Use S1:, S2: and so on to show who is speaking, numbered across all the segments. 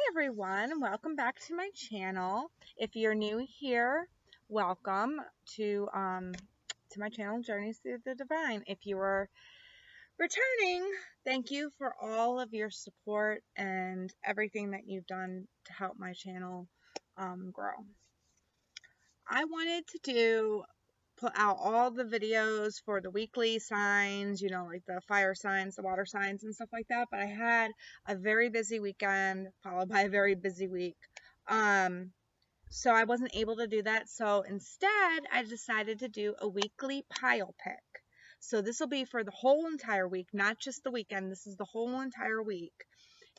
S1: everyone, welcome back to my channel. If you're new here, welcome to my channel, Journeys Through the Divine. If you are returning, thank you for all of your support and everything that you've done to help my channel grow. I wanted to put out all the videos for the weekly signs, you know, like the fire signs, the water signs, and stuff like that. But I had a very busy weekend followed by a very busy week. So I wasn't able to do that. So instead, I decided to do a weekly pile pick. So this will be for the whole entire week, not just the weekend. This is the whole entire week.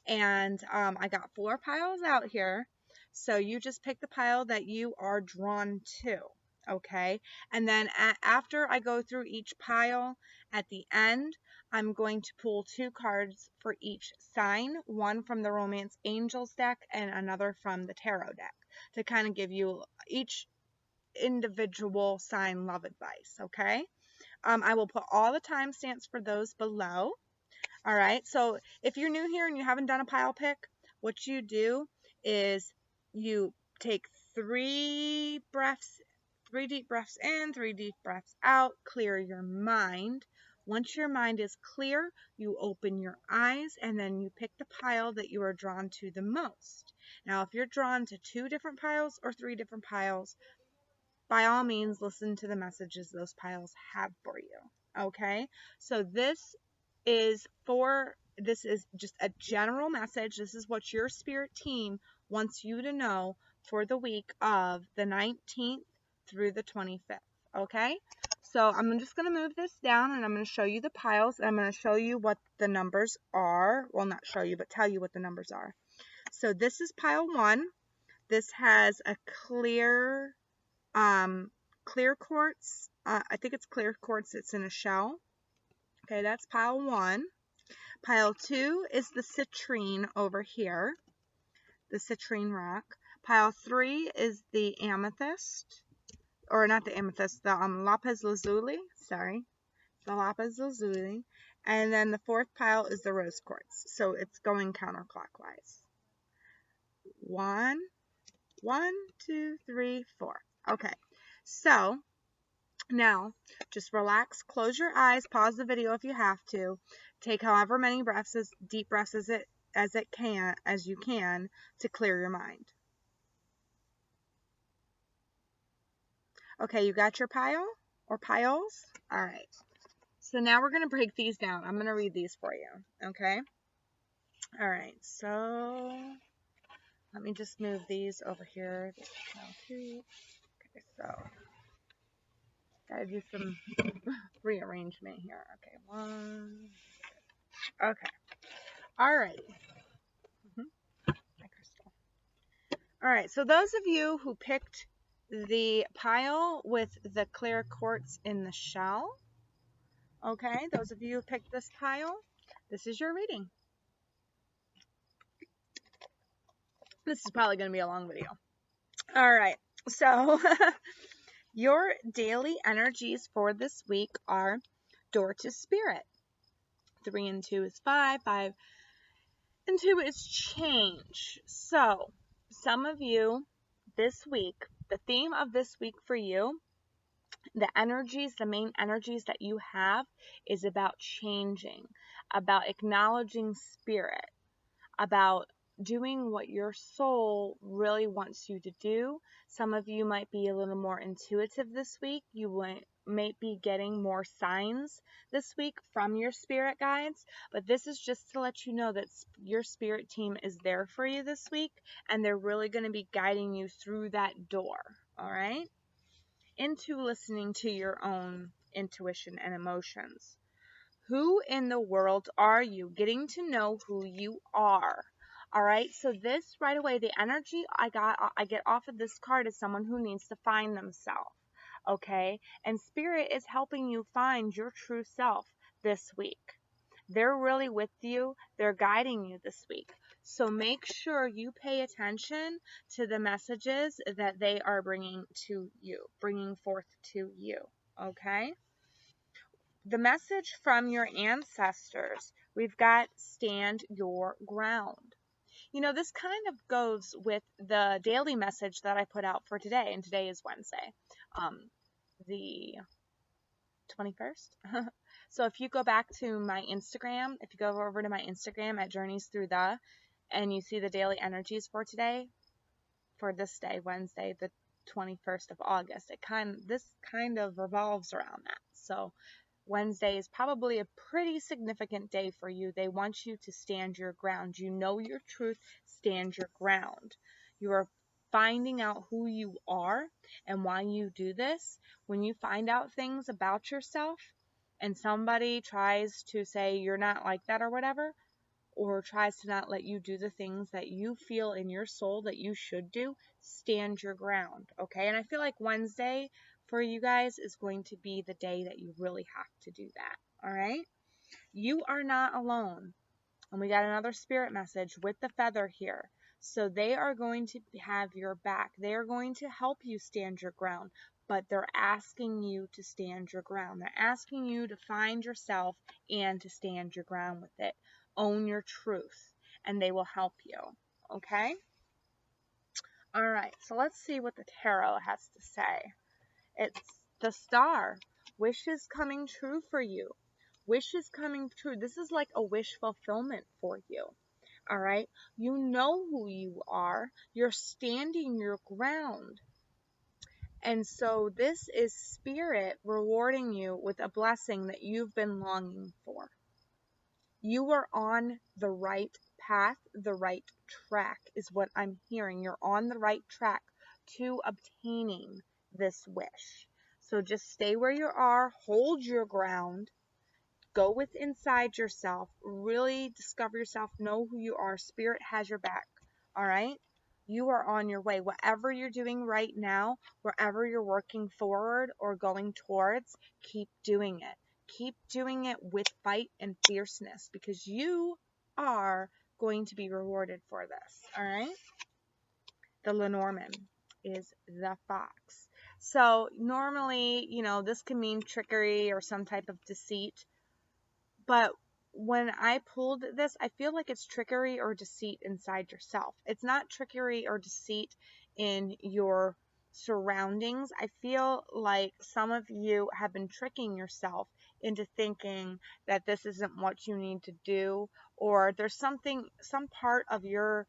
S1: And I got 4 piles out here. So you just pick the pile that you are drawn to. Okay, and then after I go through each pile, at the end, I'm going to pull 2 cards for each sign, one from the Romance Angels deck and another from the Tarot deck, to kind of give you each individual sign love advice, okay? I will put all the timestamps for those below. All right, so if you're new here and you haven't done a pile pick, what you do is you take 3 deep breaths in, 3 deep breaths out, clear your mind. Once your mind is clear, you open your eyes and then you pick the pile that you are drawn to the most. Now, if you're drawn to 2 different piles or 3 different piles, by all means, listen to the messages those piles have for you. Okay? So this is just a general message. This is what your spirit team wants you to know for the week of the 19th through the 25th. Okay? So I'm just going to move this down and I'm going to show you the piles. I'm going to show you what the numbers are. Well, not show you, but tell you what the numbers are. So this is pile 1. This has a clear quartz. I think it's clear quartz. It's in a shell. Okay, that's pile 1. Pile 2 is the citrine over here, the citrine rock. Pile 3 is the amethyst, or not the amethyst, the lapis lazuli. Sorry, the lapis lazuli. And then the 4th pile is the rose quartz. So it's going counterclockwise. 1, 2, 3, 4. Okay, so now just relax, close your eyes, pause the video if you have to. Take however many breaths, deep breaths as you can to clear your mind. Okay, you got your pile or piles? All right. So now we're going to break these down. I'm going to read these for you. Okay. All right. So let me just move these over here. Okay. So gotta do some rearrangement here. Okay. 1. Okay. All right. All right, so those of you who picked the pile with the clear quartz in the shell, okay, those of you who picked this pile, this is your reading. This is probably going to be a long video. All right, so your daily energies for this week are door to spirit. 3 and 2 is 5, 5 and 2 is change. So some of you this week, the theme of this week for you, the main energies that you have is about changing, about acknowledging spirit, about doing what your soul really wants you to do. Some of you might be a little more intuitive this week. You might be getting more signs this week from your spirit guides, but this is just to let you know that your spirit team is there for you this week, and they're really going to be guiding you through that door, all right? Into listening to your own intuition and emotions. Who in the world are you? Getting to know who you are. All right, so this right away, the energy I get off of this card is someone who needs to find themselves. Okay, and spirit is helping you find your true self this week. They're really with you. They're guiding you this week. So make sure you pay attention to the messages that they are bringing forth to you. Okay? The message from your ancestors, we've got stand your ground. You know, this kind of goes with the daily message that I put out for today, and today is Wednesday, the 21st. So if you go back to my Instagram, if you go over to my Instagram at journeysthroughthedivine, and you see the daily energies for today, for this day, Wednesday, the 21st of August, this kind of revolves around that. So Wednesday is probably a pretty significant day for you. They want you to stand your ground. You know your truth, stand your ground. You are finding out who you are and why you do this. When you find out things about yourself and somebody tries to say you're not like that or whatever, or tries to not let you do the things that you feel in your soul that you should do, stand your ground, okay? And I feel like Wednesday for you guys is going to be the day that you really have to do that, all right? You are not alone. And we got another spirit message with the feather here. So they are going to have your back. They are going to help you stand your ground, but they're asking you to stand your ground. They're asking you to find yourself and to stand your ground with it. Own your truth, and they will help you, okay? All right, so let's see what the tarot has to say. It's the Star. Wishes coming true for you. Wishes coming true. This is like a wish fulfillment for you. All right? You know who you are. You're standing your ground. And so this is Spirit rewarding you with a blessing that you've been longing for. You are on the right path, the right track is what I'm hearing. You're on the right track to obtaining this wish. So just stay where you are, hold your ground, go with inside yourself, really discover yourself, know who you are. Spirit has your back, all right? You are on your way. Whatever you're doing right now, wherever you're working forward or going towards, keep doing it. Keep doing it with fight and fierceness because you are going to be rewarded for this, all right? The Lenormand is the fox. So normally, you know, this can mean trickery or some type of deceit. But when I pulled this, I feel like it's trickery or deceit inside yourself. It's not trickery or deceit in your surroundings. I feel like some of you have been tricking yourself into thinking that this isn't what you need to do, or there's some part of your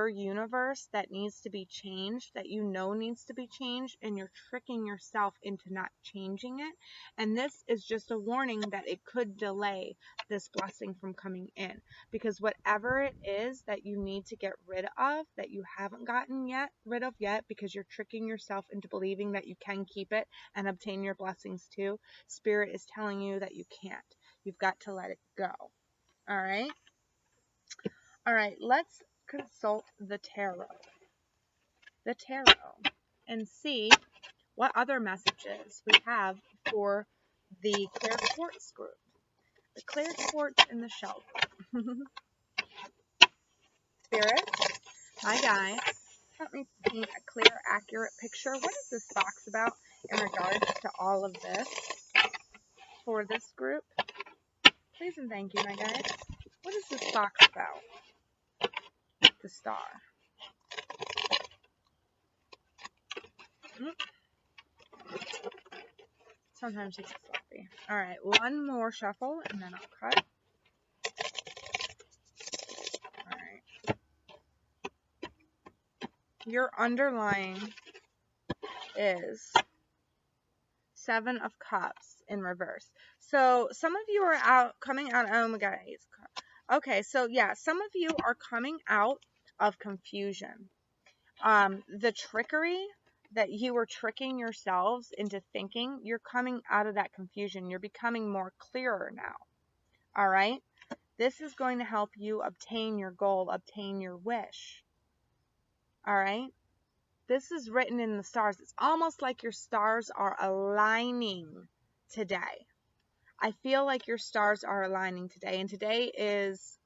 S1: universe that needs to be changed, that you know needs to be changed, and you're tricking yourself into not changing it. And this is just a warning that it could delay this blessing from coming in, because whatever it is that you need to get rid of, that you haven't gotten rid of yet, because you're tricking yourself into believing that you can keep it and obtain your blessings too, Spirit is telling you that you can't. You've got to let it go. All right? All right, let's consult the tarot. The tarot. And see what other messages we have for the Clear Quartz group. The Clear Quartz in the shelf. Spirit, my guys, help me paint a clear, accurate picture. What is this box about in regards to all of this for this group? Please and thank you, my guys. What is this box about? The Star. Sometimes it's fluffy. Alright, one more shuffle and then I'll cut. Alright. Your underlying is Seven of Cups in reverse. So some of you are coming out. Oh my God. Okay, so yeah, some of you are coming out of confusion. The trickery that you were tricking yourselves into thinking, you're coming out of that confusion. You're becoming more clearer now. All right? This is going to help you obtain your goal, obtain your wish. All right? This is written in the stars. It's almost like your stars are aligning today. I feel like your stars are aligning today. And today is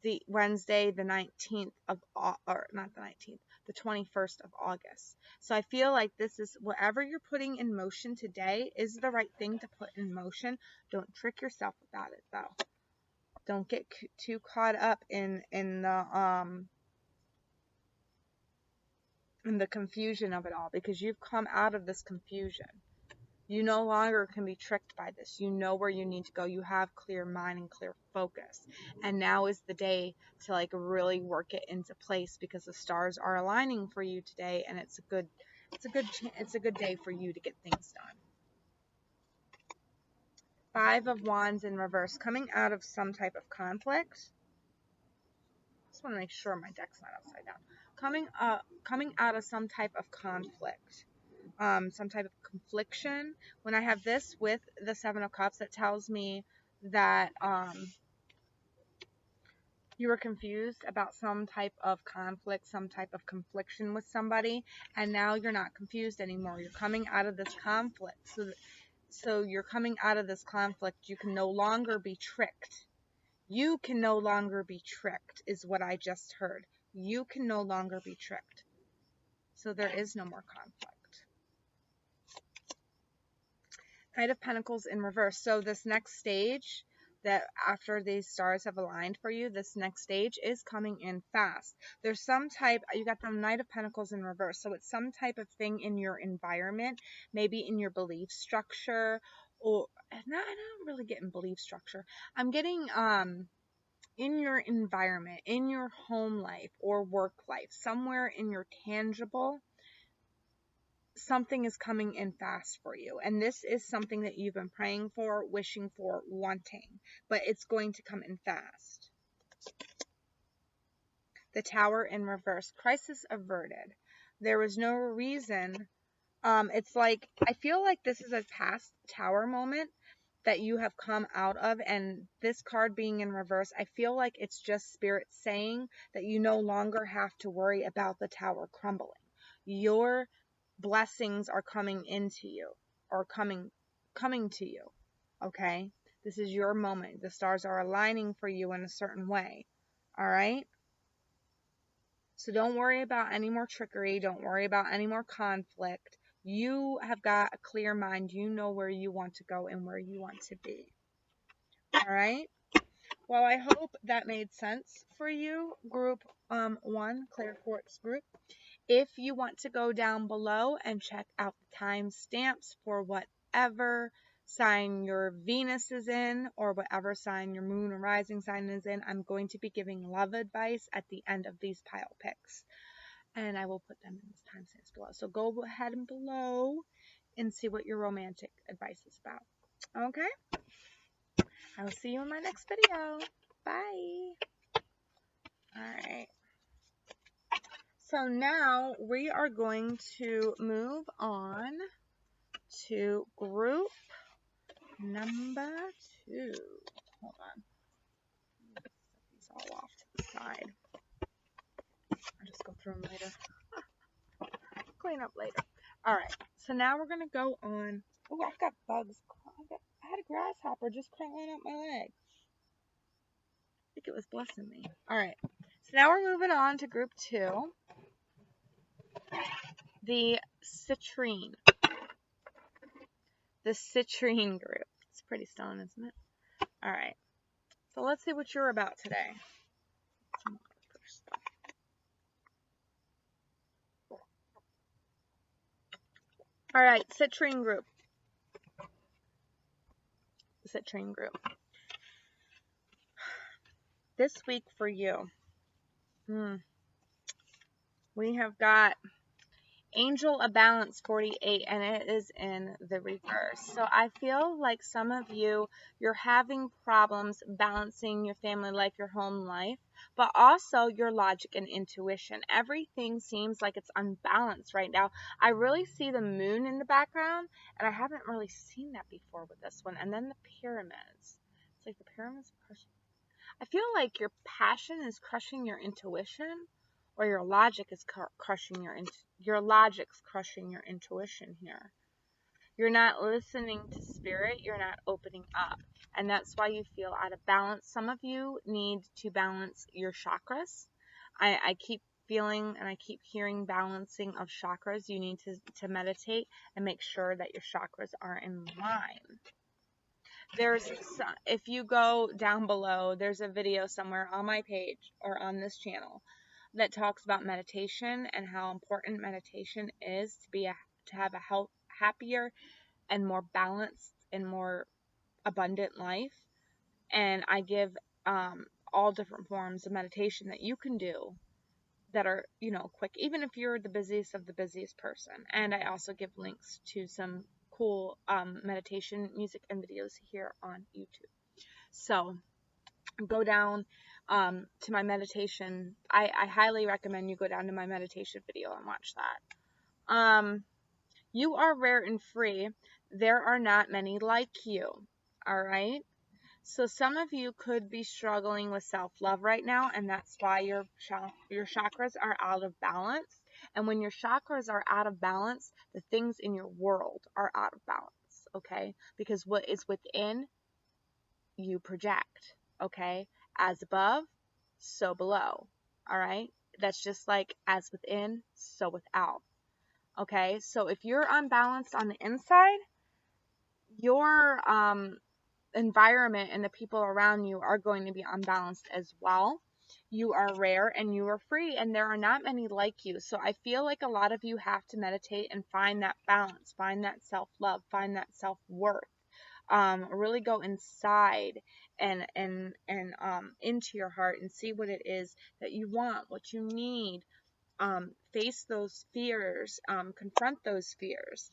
S1: the Wednesday, the 19th of, or not the 19th, the 21st of August. So I feel like this is, whatever you're putting in motion today is the right thing to put in motion. Don't trick yourself about it though. Don't get too caught up in the confusion of it all, because you've come out of this confusion. You no longer can be tricked by this. You know where you need to go. You have clear mind and clear focus. And now is the day to like really work it into place, because the stars are aligning for you today, and it's a good day for you to get things done. 5 of Wands in reverse, coming out of some type of conflict. Just want to make sure my deck's not upside down. Coming out of some type of conflict. Some type of confliction. When I have this with the 7 of Cups, that tells me that you were confused about some type of conflict, some type of confliction with somebody, and now you're not confused anymore. You're coming out of this conflict. So you're coming out of this conflict. You can no longer be tricked. You can no longer be tricked, is what I just heard. You can no longer be tricked. So there is no more conflict. Knight of Pentacles in reverse. So this next stage, that after these stars have aligned for you, this next stage is coming in fast. There's some type, you got the Knight of Pentacles in reverse. So it's some type of thing in your environment, maybe in your belief structure, or I'm not really getting belief structure. I'm getting in your environment, in your home life or work life, somewhere in your tangible, something is coming in fast for you. And this is something that you've been praying for, wishing for, wanting, but it's going to come in fast. The Tower in reverse, crisis averted. There was no reason. It's like, I feel like this is a past Tower moment that you have come out of, and this card being in reverse, I feel like it's just Spirit saying that you no longer have to worry about the Tower crumbling. Your blessings are coming into you, or coming to you. Okay, this is your moment. The stars are aligning for you in a certain way. All right, so don't worry about any more trickery. Don't worry about any more conflict. You have got a clear mind. You know where you want to go and where you want to be. All right, well, I hope that made sense for you, group 1, Clear Quartz group. If you want to go down below and check out the timestamps for whatever sign your Venus is in, or whatever sign your moon or rising sign is in, I'm going to be giving love advice at the end of these pile picks. And I will put them in the timestamps below. So go ahead and below and see what your romantic advice is about. Okay? I will see you in my next video. Bye. Alright. So now we are going to move on to group number 2. Hold on. Set these all off to the side. I'll just go through them later. Clean up later. Alright. So now we're going to go on. Oh, I've got bugs. I had a grasshopper just crawling up my leg. I think it was blessing me. Alright. So now we're moving on to group 2. The Citrine. The Citrine group. It's pretty stone, isn't it? Alright. So let's see what you're about today. Alright, Citrine group. The Citrine group. This week for you, we have got Angel of Balance 48, and it is in the reverse. So I feel like some of you, you're having problems balancing your family life, your home life, but also your logic and intuition. Everything seems like it's unbalanced right now. I really see the moon in the background, and I haven't really seen that before with this one. And then the pyramids. It's like the pyramids are crushing. I feel like your passion is crushing your intuition, or your logic is crushing your logic's crushing your intuition here. You're not listening to spirit. You're not opening up. And that's why you feel out of balance. Some of you need to balance your chakras. I keep feeling and I keep hearing balancing of chakras. You need to meditate and make sure that your chakras are in line. if you go down below, there's a video somewhere on my page or on this channel that talks about meditation and how important meditation is to have a happier and more balanced and more abundant life. And I give all different forms of meditation that you can do that are, quick, even if you're the busiest of the busiest person. And I also give links to some cool meditation music and videos here on YouTube. So go down to my meditation. I highly recommend you go down to my meditation video and watch that. You are rare and free. There are not many like you. All right. So some of you could be struggling with self-love right now, and that's why your chakras are out of balance. And when your chakras are out of balance, the things in your world are out of balance, okay? Because what is within, you project, okay? As above, so below, all right? That's just like as within, so without, okay? So if you're unbalanced on the inside, your environment and the people around you are going to be unbalanced as well. You are rare and you are free, and there are not many like you. So I feel like a lot of you have to meditate and find that balance, find that self-love, find that self-worth. Really go inside and into your heart and see what it is that you want, what you need. Face those fears, confront those fears.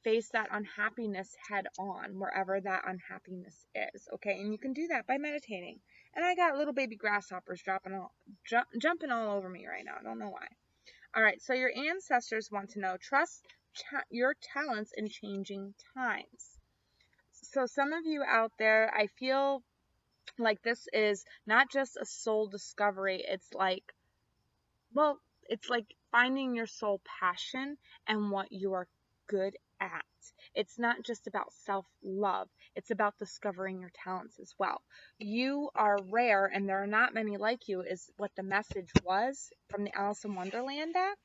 S1: Face that unhappiness head on, wherever that unhappiness is, okay? And you can do that by meditating. And I got little baby grasshoppers jumping all over me right now. I don't know why. All right, so your ancestors want to know, trust your talents in changing times. So some of you out there, I feel like this is not just a soul discovery. It's like, well, it's like finding your soul passion and what you are good at. It's not just about self-love. It's about discovering your talents as well. You are rare and there are not many like you is what the message was from the Alice in Wonderland deck.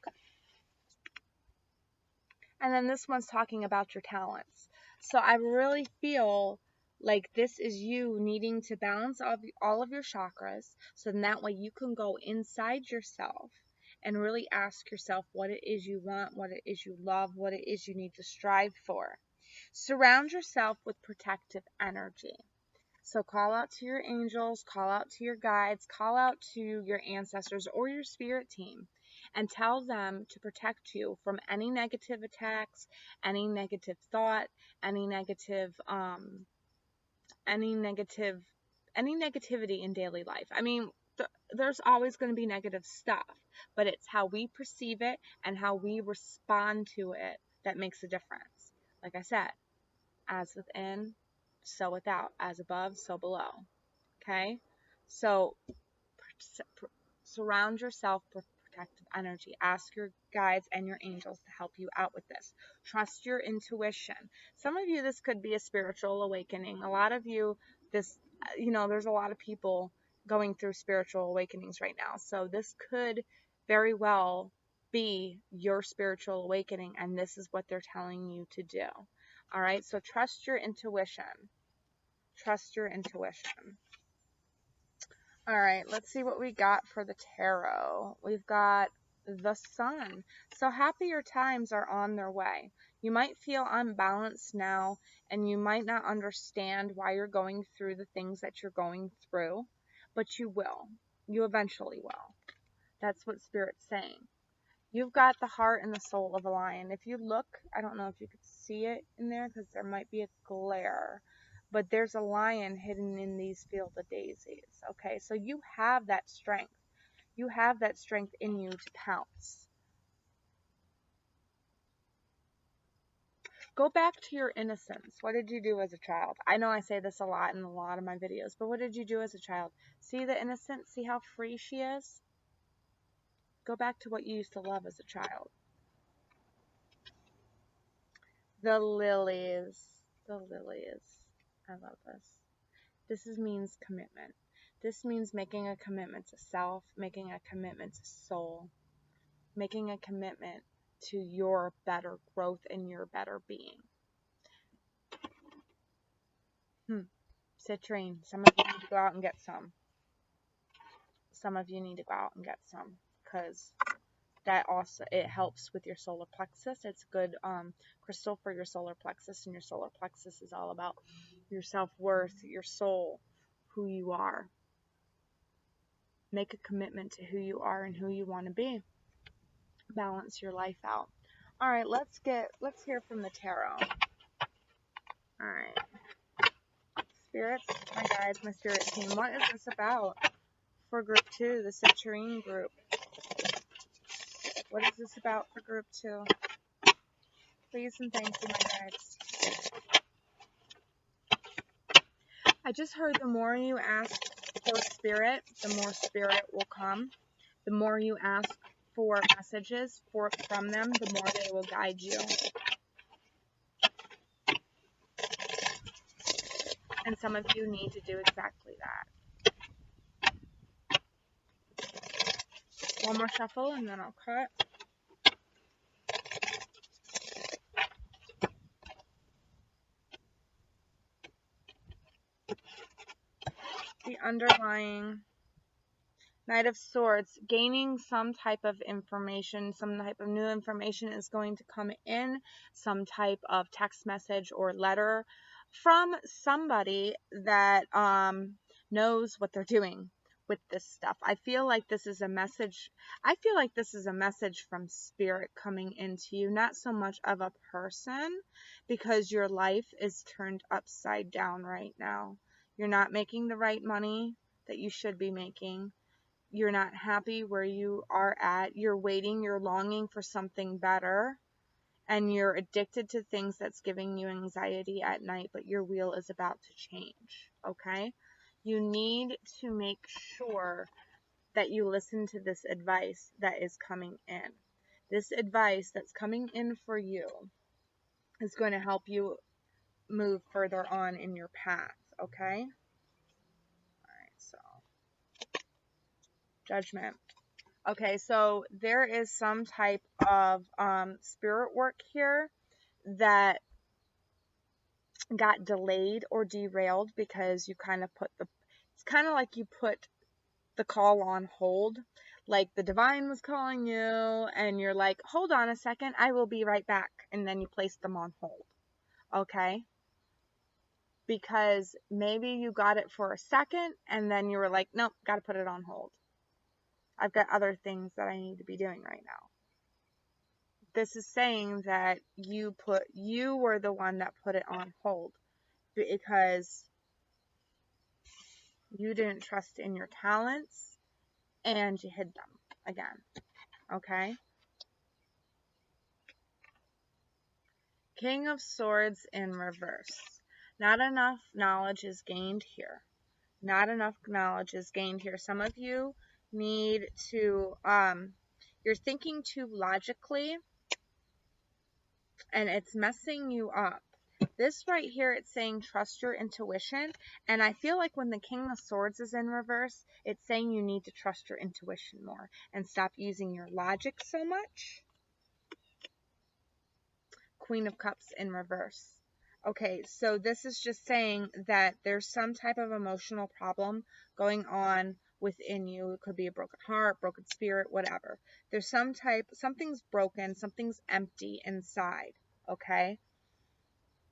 S1: And then this one's talking about your talents. So I really feel like this is you needing to balance all of your chakras, so then that way you can go inside yourself and really ask yourself what it is you want, what it is you love, what it is you need to strive for. Surround yourself with protective energy. So call out to your angels, call out to your guides, call out to your ancestors or your spirit team, and tell them to protect you from any negative attacks, any negative thought, any negativity in daily life. I mean, there's always going to be negative stuff, but it's how we perceive it and how we respond to it that makes a difference. Like I said, as within, so without, as above, so below. Okay? So surround yourself with protective energy. Ask your guides and your angels to help you out with this. Trust your intuition. Some of you, this could be a spiritual awakening. A lot of you, there's a lot of people going through spiritual awakenings right now. So this could very well be your spiritual awakening, and this is what they're telling you to do. All right, so trust your intuition. Trust your intuition. All right, let's see what we got for the tarot. We've got the Sun. So happier times are on their way. You might feel unbalanced now, and you might not understand why you're going through the things that you're going through, but you will. You eventually will. That's what Spirit's saying. You've got the heart and the soul of a lion. If you look, I don't know if you could see it in there because there might be a glare, but there's a lion hidden in these field of daisies. Okay, so you have that strength. You have that strength in you to pounce. Go back to your innocence. What did you do as a child? I know I say this a lot in a lot of my videos, but what did you do as a child? See the innocence? See how free she is? Go back to what you used to love as a child. The lilies. The lilies. I love this. Means commitment. This means making a commitment to self, making a commitment to soul, making a commitment to your better growth and your better being. Citrine. Some of you need to go out and get some. Some of you need to go out and get some, because that also, it helps with your solar plexus. It's a good crystal for your solar plexus, and your solar plexus is all about your self-worth, your soul, who you are. Make a commitment to who you are and who you want to be. Balance your life out. All right, let's hear from the tarot. All right. Spirits, my guides, my spirit team, what is this about for group 2, the Citrine group? What is this about for group 2? Please and thank you, my guides. I just heard the more you ask for spirit, the more spirit will come. The more you ask for messages from them, the more they will guide you. And some of you need to do exactly that. One more shuffle and then I'll cut. The underlying Knight of Swords, gaining some type of information, some type of new information is going to come in, some type of text message or letter from somebody that knows what they're doing with this stuff. I feel like this is a message. I feel like this is a message from spirit coming into you, not so much of a person, because your life is turned upside down right now. You're not making the right money that you should be making. You're not happy where you are at. You're waiting, you're longing for something better, and you're addicted to things that's giving you anxiety at night, but your wheel is about to change, okay? You need to make sure that you listen to this advice that is coming in. This advice that's coming in for you is going to help you move further on in your path, okay? All right, so Judgment. Okay, so there is some type of spirit work here that got delayed or derailed because you kind of it's kind of like you put the call on hold. Like the divine was calling you and you're like, hold on a second, I will be right back. And then you place them on hold. Okay? Because maybe you got it for a second and then you were like, nope, got to put it on hold. I've got other things that I need to be doing right now. This is saying that you were the one that put it on hold because you didn't trust in your talents and you hid them again. Okay? King of Swords in reverse. Not enough knowledge is gained here. Not enough knowledge is gained here. Some of you need to, you're thinking too logically and it's messing you up. This right here, it's saying trust your intuition. And I feel like when the King of Swords is in reverse, it's saying you need to trust your intuition more and stop using your logic so much. Queen of Cups in reverse. Okay, so this is just saying that there's some type of emotional problem going on within you. It could be a broken heart, broken spirit, whatever. There's something's broken, something's empty inside, okay?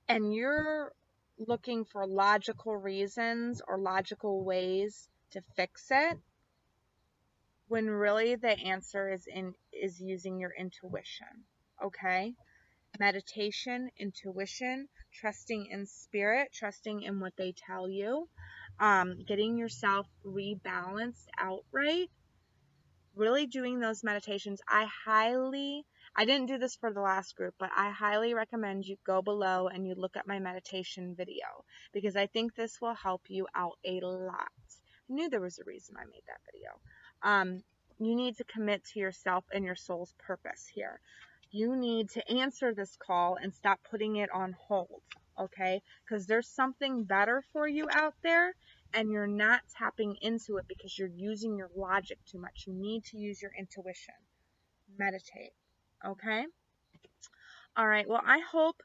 S1: And you're looking for logical reasons or logical ways to fix it, when really the answer is using your intuition, okay? Meditation, intuition, trusting in spirit, trusting in what they tell you, getting yourself rebalanced outright, really doing those meditations. I didn't do this for the last group, but I highly recommend you go below and you look at my meditation video, because I think this will help you out a lot. I knew there was a reason I made that video. You need to commit to yourself and your soul's purpose here. You need to answer this call and stop putting it on hold, okay? Because there's something better for you out there, and you're not tapping into it because you're using your logic too much. You need to use your intuition. Meditate, okay? All right, well, I hope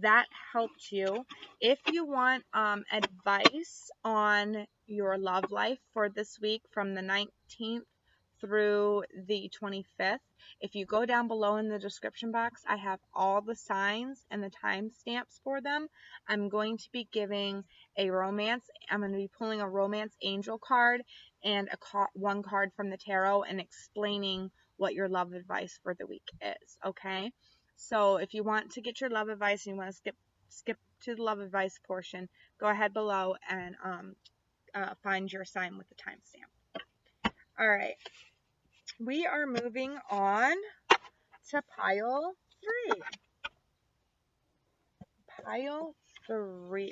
S1: that helped you. If you want advice on your love life for this week from the 19th through the 25th, if you go down below in the description box, I have all the signs and the timestamps for them. I'm going to be giving a romance. I'm going to be pulling a romance angel card and one card from the tarot and explaining what your love advice for the week is, okay? So if you want to get your love advice and you want to skip to the love advice portion, go ahead below and find your sign with the timestamp. All right. We are moving on to pile 3. Pile 3.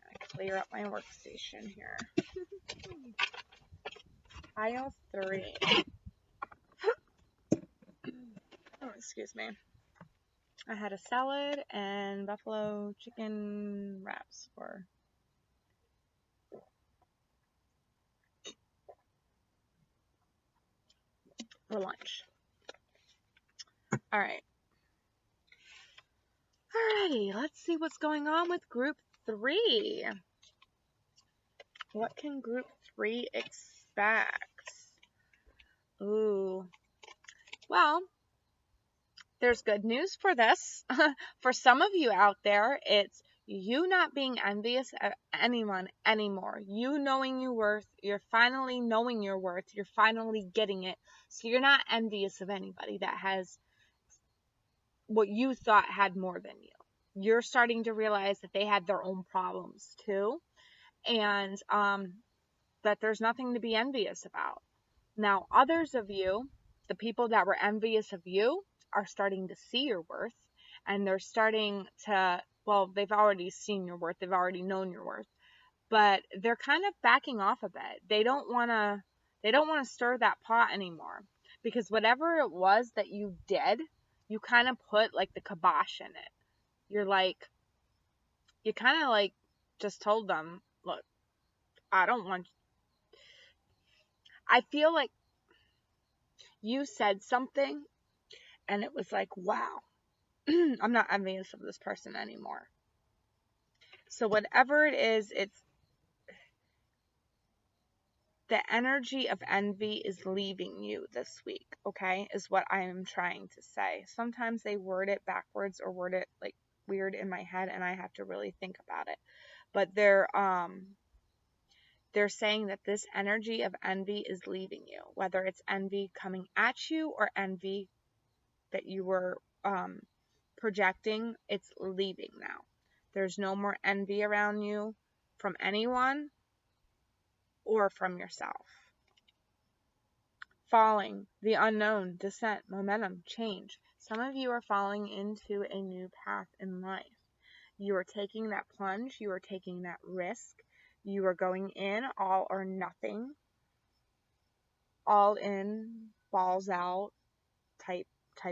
S1: I clear up my workstation here. Pile 3. Oh, excuse me. I had a salad and buffalo chicken wraps for lunch. Alright. Alrighty, let's see what's going on with group 3. What can group 3 expect? Ooh. Well, there's good news for this. For some of you out there, it's you not being envious of anyone anymore. You knowing your worth. You're finally knowing your worth. You're finally getting it. So you're not envious of anybody that has what you thought had more than you. You're starting to realize that they had their own problems too. And that there's nothing to be envious about. Now, others of you, the people that were envious of you, are starting to see your worth, and they're starting to, well, they've already seen your worth, they've already known your worth, but they're kind of backing off a bit. They don't want to stir that pot anymore, because whatever it was that you did, you kind of put like the kibosh in it. You're like, you kind of like just told them, look, I don't want, I feel like you said something and it was like, wow, I'm not envious of this person anymore. So whatever it is, it's the energy of envy is leaving you this week, okay, is what I am trying to say. Sometimes they word it backwards or word it like weird in my head and I have to really think about it. But they're saying that this energy of envy is leaving you, whether it's envy coming at you or envy that you were projecting, it's leaving now. There's no more envy around you from anyone or from yourself. Falling, the unknown, descent, momentum, change. Some of you are falling into a new path in life. You are taking that plunge. You are taking that risk. You are going in all or nothing. All in, balls out type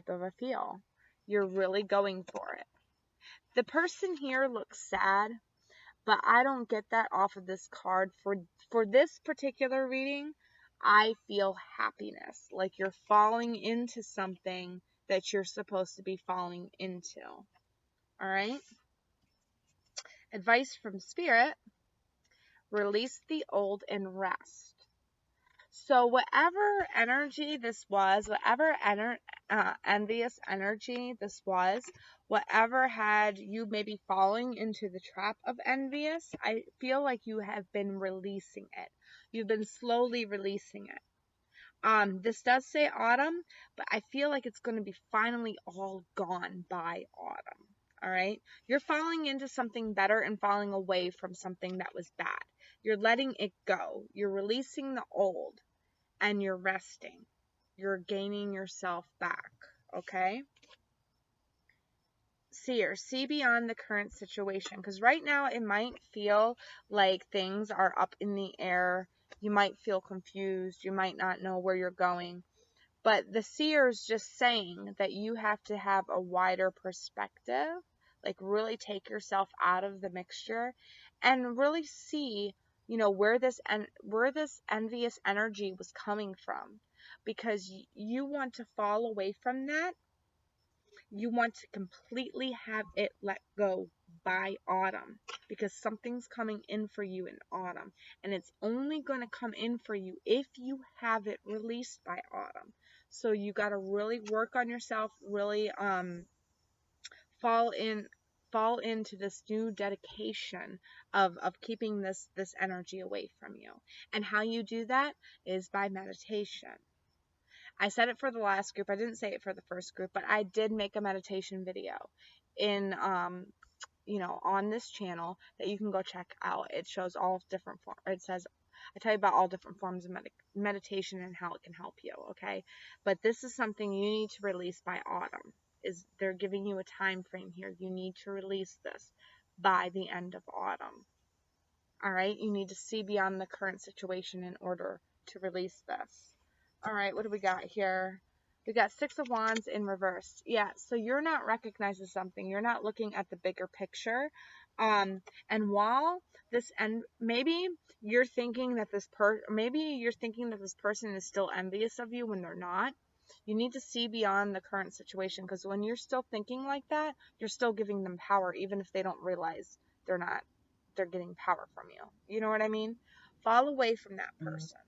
S1: of a feel. You're really going for it. The person here looks sad, but I don't get that off of this card. For this particular reading, I feel happiness, like you're falling into something that you're supposed to be falling into. All right? Advice from Spirit: release the old and rest. So whatever energy this was, whatever envious energy this was, whatever had you maybe falling into the trap of envious, I feel like you have been releasing it. You've been slowly releasing it. This does say autumn, but I feel like it's going to be finally all gone by autumn. All right? You're falling into something better and falling away from something that was bad. You're letting it go. You're releasing the old and you're resting. You're gaining yourself back. Okay? Seer, see beyond the current situation, because right now it might feel like things are up in the air. You might feel confused. You might not know where you're going. But the seer is just saying that you have to have a wider perspective, like really take yourself out of the mixture and really see, you know, where this envious energy was coming from, because you want to fall away from that You want to completely have it let go by autumn, because something's coming in for you in autumn, and it's only going to come in for you if you have it released by autumn. So you got to really work on yourself, really fall into this new dedication of keeping this energy away from you. And how you do that is by meditation. I said it for the last group. I didn't say it for the first group, but I did make a meditation video in on this channel that you can go check out. It shows all different forms. It says, I tell you about all different forms of meditation and how it can help you, okay? But this is something you need to release by autumn. Is they're giving you a time frame here. You need to release this by the end of autumn. All right? You need to see beyond the current situation in order to release this. All right, what do we got here? We got Six of Wands in reverse. Yeah, so you're not recognizing something. You're not looking at the bigger picture. And while this maybe you're thinking that this person is still envious of you when they're not. You need to see beyond the current situation, because when you're still thinking like that, you're still giving them power, even if they don't realize they're getting power from you. You know what I mean? Fall away from that person.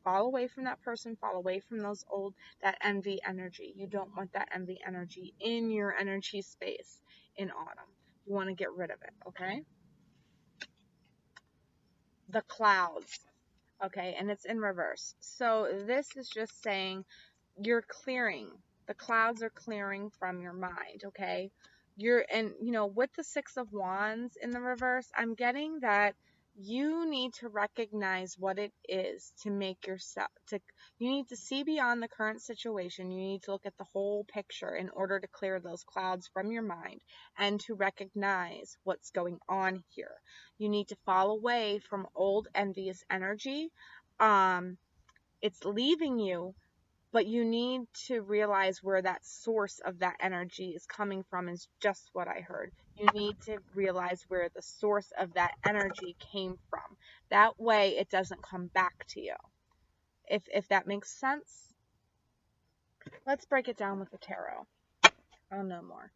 S1: Fall away from that person. Fall away from that envy energy. You don't want that envy energy in your energy space in autumn. You want to get rid of it, okay? The clouds, okay? And it's in reverse. So this is just saying you're clearing. The clouds are clearing from your mind, okay? With the Six of Wands in the reverse, I'm getting that you need to recognize what it is to make yourself, you need to see beyond the current situation. You need to look at the whole picture in order to clear those clouds from your mind and to recognize what's going on here. You need to fall away from old envious energy. It's leaving you, but you need to realize where that source of that energy is coming from, is just what I heard. You need to realize where the source of that energy came from. That way it doesn't come back to you. If that makes sense. Let's break it down with the tarot. I'll know more.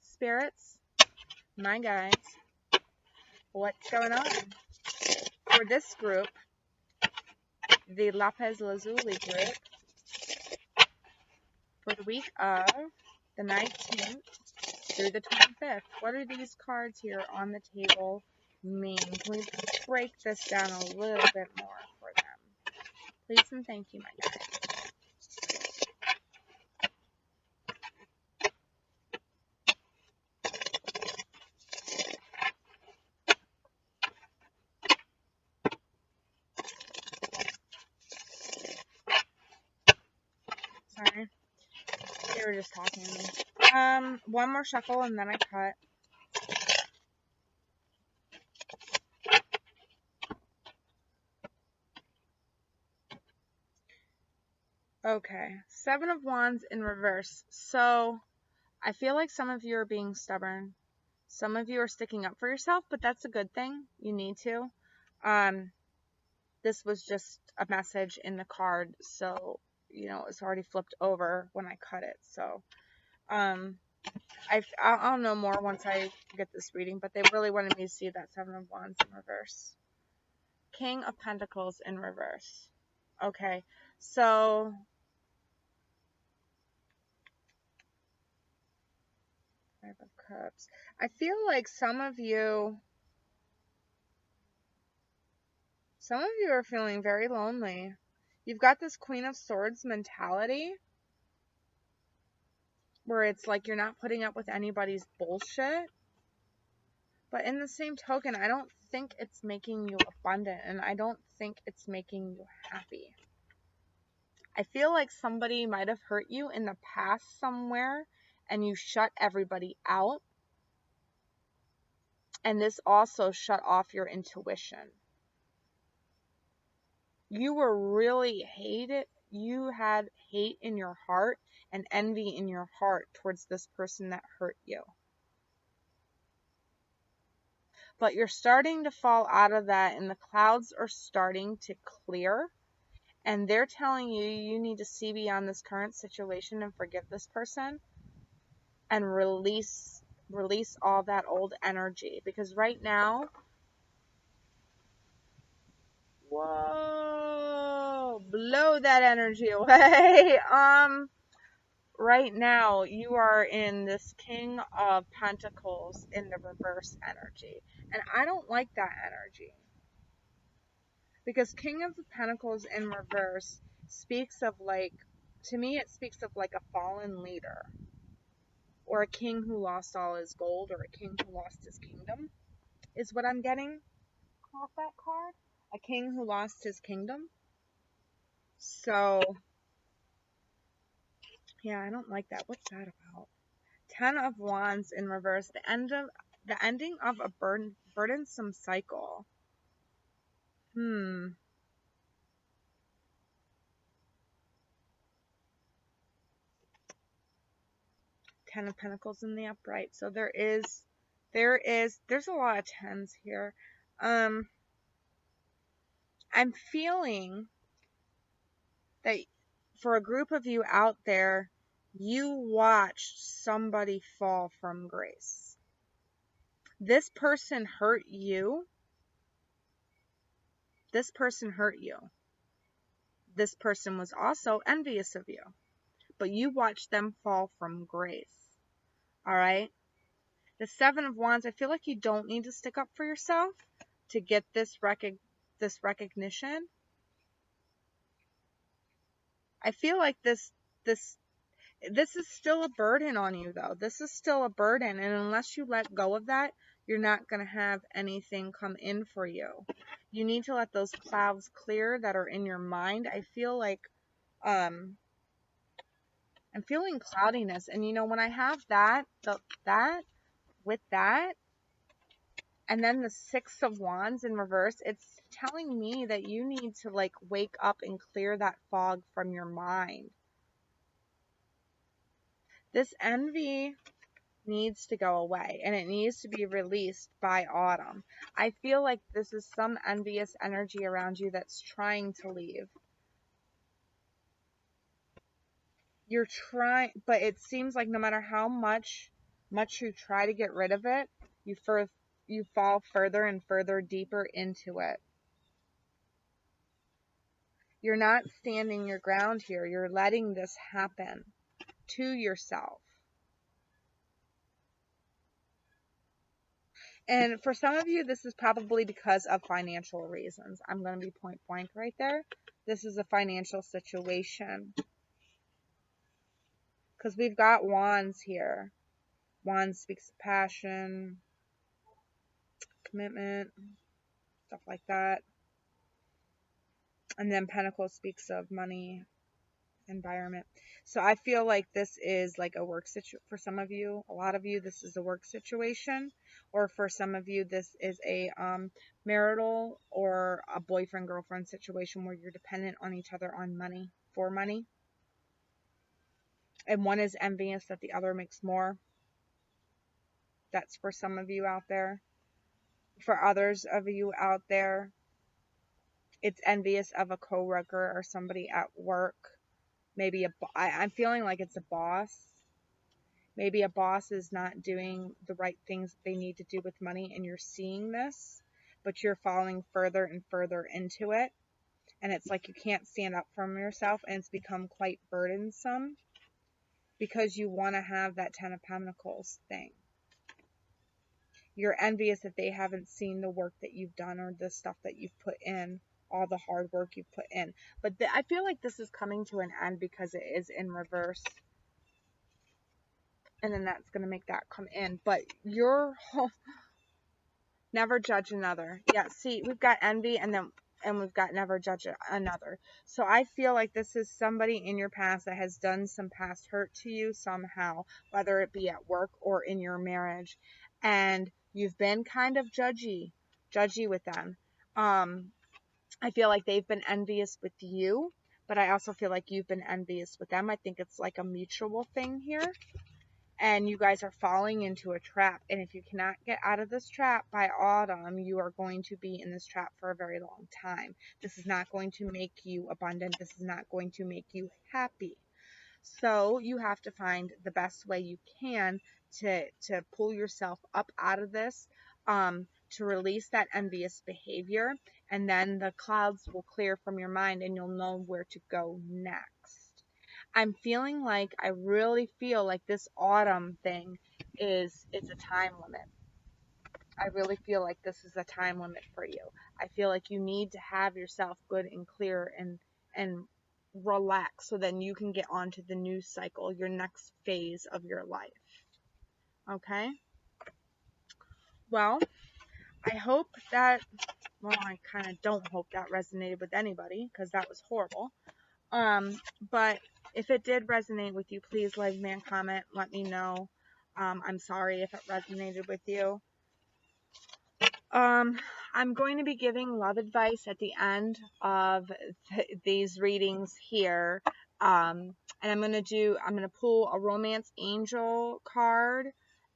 S1: Spirits, my guides, what's going on? For this group, the Lapis Lazuli group, for the week of the 19th through the 25th. What are these cards here on the table mean? Can we break this down a little bit more for them? Please and thank you, my guys. Sorry. They were just talking to me. One more shuffle and then I cut. Okay, Seven of Wands in reverse. So, I feel like some of you are being stubborn. Some of you are sticking up for yourself, but that's a good thing. You need to. This was just a message in the card, so, it's already flipped over when I cut it. So, I'll know more once I get this reading, but they really wanted me to see that Seven of Wands in reverse. King of Pentacles in reverse. Okay, so Five of Cups. I feel like some of you are feeling very lonely. You've got this Queen of Swords mentality where it's like you're not putting up with anybody's bullshit. But in the same token, I don't think it's making you abundant, and I don't think it's making you happy. I feel like somebody might have hurt you in the past somewhere, and you shut everybody out. And this also shut off your intuition. You were really hated. You had hate in your heart and envy in your heart towards this person that hurt you. But you're starting to fall out of that, and the clouds are starting to clear. And they're telling you you need to see beyond this current situation and forgive this person and release all that old energy. Because right now, whoa, blow that energy away. Right now you are in this King of Pentacles in the reverse energy. And I don't like that energy. Because King of Pentacles in reverse speaks of like, to me it speaks of like a fallen leader. Or a king who lost all his gold, or a king who lost his kingdom, is what I'm getting off that card. A king who lost his kingdom. So, yeah, I don't like that. What's that about? 10 of Wands in reverse. The ending of a burdensome cycle. 10 of Pentacles in the upright. So there's a lot of 10s here. I'm feeling that for a group of you out there, you watched somebody fall from grace. This person hurt you. This person hurt you. This person was also envious of you. But you watched them fall from grace. Alright? The 7 of Wands, I feel like you don't need to stick up for yourself to get this recognition. I feel like this is still a burden on you, though. This is still a burden, and unless you let go of that, you're not going to have anything come in for you. You need to let those clouds clear that are in your mind. I feel like I'm feeling cloudiness, and you know, when I have that with that, and then the 6 of Wands in reverse, it's telling me that you need to like wake up and clear that fog from your mind. This envy needs to go away, and it needs to be released by autumn. I feel like this is some envious energy around you that's trying to leave. You're trying, but it seems like no matter how much you try to get rid of it, you fall further and further deeper into it. You're not standing your ground here. You're letting this happen to yourself. And for some of you, this is probably because of financial reasons. I'm going to be point blank right there. This is a financial situation. Because we've got Wands here. Wands speaks of passion, commitment, stuff like that. And then Pentacles speaks of money, environment. So I feel like this is like a work situation for some of you. A lot of you, this is a work situation. Or for some of you, this is a marital or a boyfriend-girlfriend situation where you're dependent on each other on money, for money. And one is envious that the other makes more. That's for some of you out there. For others of you out there, it's envious of a coworker or somebody at work. Maybe I'm feeling like it's a boss. Maybe a boss is not doing the right things they need to do with money, and you're seeing this, but you're falling further and further into it. And it's like you can't stand up for yourself, and it's become quite burdensome because you want to have that 10 of Pentacles thing. You're envious that they haven't seen the work that you've done or the stuff that you've put in, all the hard work you've put in. But I feel like this is coming to an end because it is in reverse. And then that's going to make that come in. But you're never judge another. Yeah, see, we've got envy and we've got never judge another. So I feel like this is somebody in your past that has done some past hurt to you somehow, whether it be at work or in your marriage. And you've been kind of judgy with them. I feel like they've been envious with you, but I also feel like you've been envious with them. I think it's like a mutual thing here. and you guys are falling into a trap. And if you cannot get out of this trap by autumn, you are going to be in this trap for a very long time. This is not going to make you abundant. This is not going to make you happy. So you have to find the best way you can to pull yourself up out of this, to release that envious behavior, and then the clouds will clear from your mind and you'll know where to go next. I'm feeling like, I really feel like this autumn thing it's a time limit. I really feel like this is a time limit for you. I feel like you need to have yourself good and clear and relax so then you can get on to the new cycle, your next phase of your life. Okay? Well, I hope that, well, I kind of don't hope that resonated with anybody because that was horrible. But if it did resonate with you, please leave me a comment. Let me know. I'm sorry if it resonated with you. I'm going to be giving love advice at the end of these readings here. And I'm going to pull a romance angel card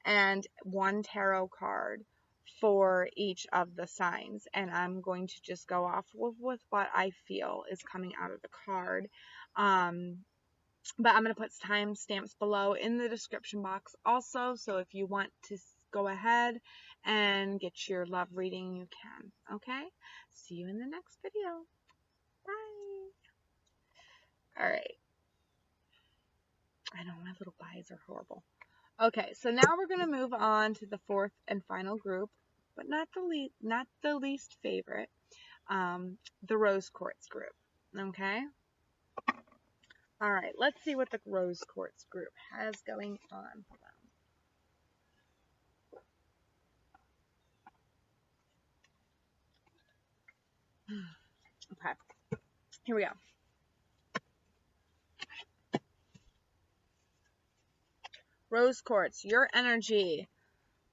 S1: and one tarot card for each of the signs. And I'm going to just go off with what I feel is coming out of the card. But I'm going to put timestamps below in the description box also. So if you want to go ahead and get your love reading, you can. Okay? See you in the next video. Bye. All right. I know my little eyes are horrible. Okay, so now we're going to move on to the fourth and final group, but not the least favorite, the rose quartz group. Okay? All right, let's see what the rose quartz group has going on. Okay, here we go. Rose quartz, your energy,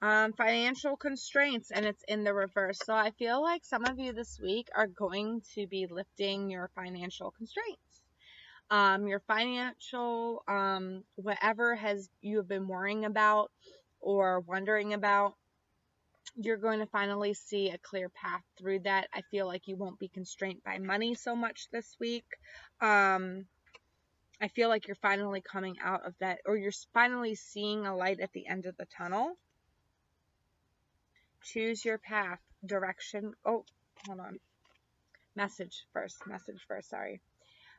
S1: financial constraints, and it's in the reverse. So I feel like some of you this week are going to be lifting your financial constraints. Your financial, whatever you have been worrying about or wondering about, you're going to finally see a clear path through that. I feel like you won't be constrained by money so much this week. I feel like you're finally coming out of that, or you're finally seeing a light at the end of the tunnel. Choose your path, direction. Oh, hold on. Message first, sorry.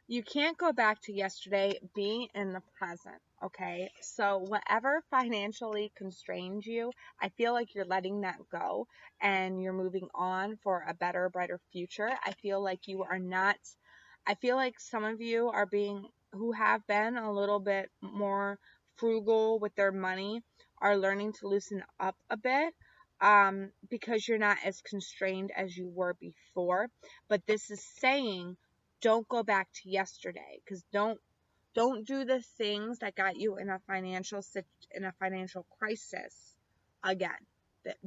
S1: You can't go back to yesterday. Be in the present, okay? So whatever financially constrains you, I feel like you're letting that go and you're moving on for a better, brighter future. I feel like some of you who have been a little bit more frugal with their money are learning to loosen up a bit. Because you're not as constrained as you were before. But this is saying, don't go back to yesterday, because don't do the things that got you in a financial crisis again.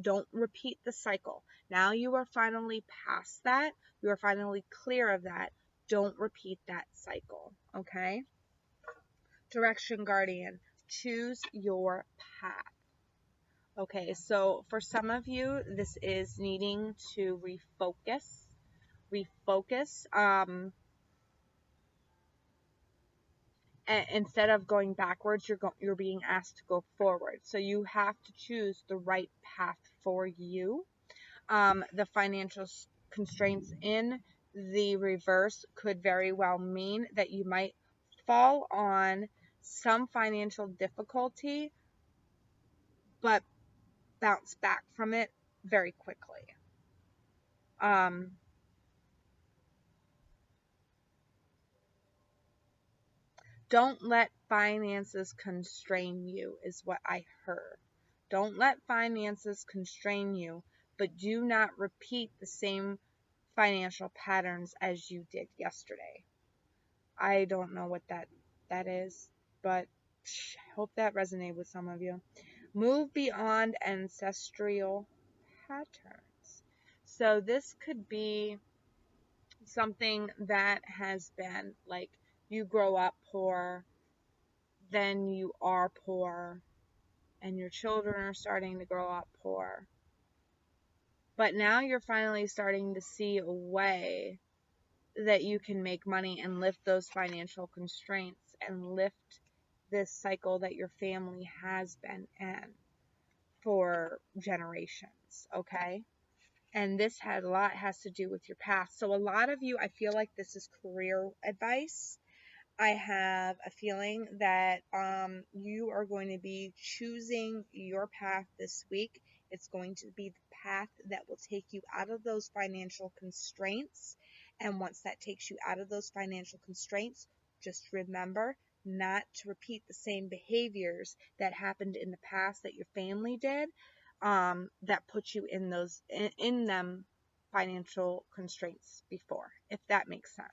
S1: Don't repeat the cycle. Now you are finally past that. You are finally clear of that. Don't repeat that cycle, okay? Direction guardian, choose your path. Okay, so for some of you, this is needing to refocus. Instead of going backwards, you're being asked to go forward. So you have to choose the right path for you. The financial constraints in the reverse could very well mean that you might fall on some financial difficulty, but bounce back from it very quickly. Don't let finances constrain you, is what I heard. Don't let finances constrain you, but do not repeat the same financial patterns as you did yesterday. I don't know what that is, but I hope that resonated with some of you. Move beyond ancestral patterns. So this could be something that has been like, you grow up poor, then you are poor, and your children are starting to grow up poor. But now you're finally starting to see a way that you can make money and lift those financial constraints and lift this cycle that your family has been in for generations, okay? And this has to do with your past. So a lot of you, I feel like this is career advice. I have a feeling that you are going to be choosing your path this week. It's going to be the path that will take you out of those financial constraints. And once that takes you out of those financial constraints, just remember not to repeat the same behaviors that happened in the past that your family did, that put you in those in them financial constraints before, if that makes sense.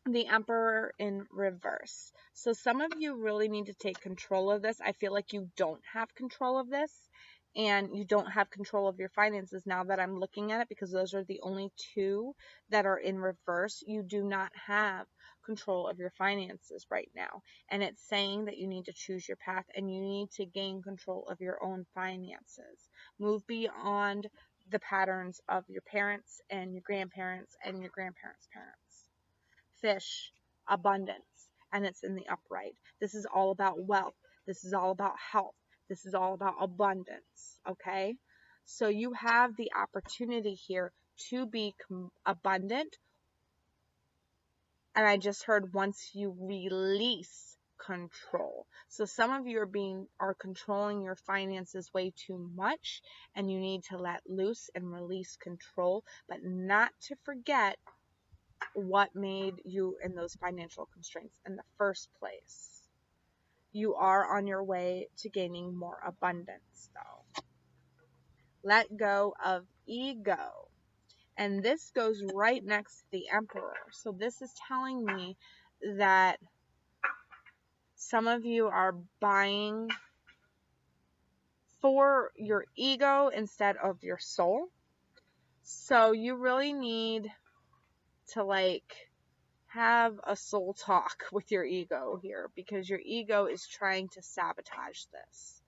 S1: The Emperor in reverse. So some of you really need to take control of this. I feel like you don't have control of this, and you don't have control of your finances now that I'm looking at it, because those are the only two that are in reverse. You do not have control of your finances right now, and it's saying that you need to choose your path and you need to gain control of your own finances. Move beyond the patterns of your parents and your grandparents and your grandparents' parents. Fish, abundance, and it's in the upright. This is all about wealth. This is all about health. This is all about abundance, okay? So you have the opportunity here to be abundant. And I just heard, once you release control. So some of you are controlling your finances way too much, and you need to let loose and release control, but not to forget what made you in those financial constraints in the first place. You are on your way to gaining more abundance, though. Let go of ego. And this goes right next to the Emperor. So this is telling me that some of you are buying for your ego instead of your soul. So you really need to have a soul talk with your ego here, because your ego is trying to sabotage this.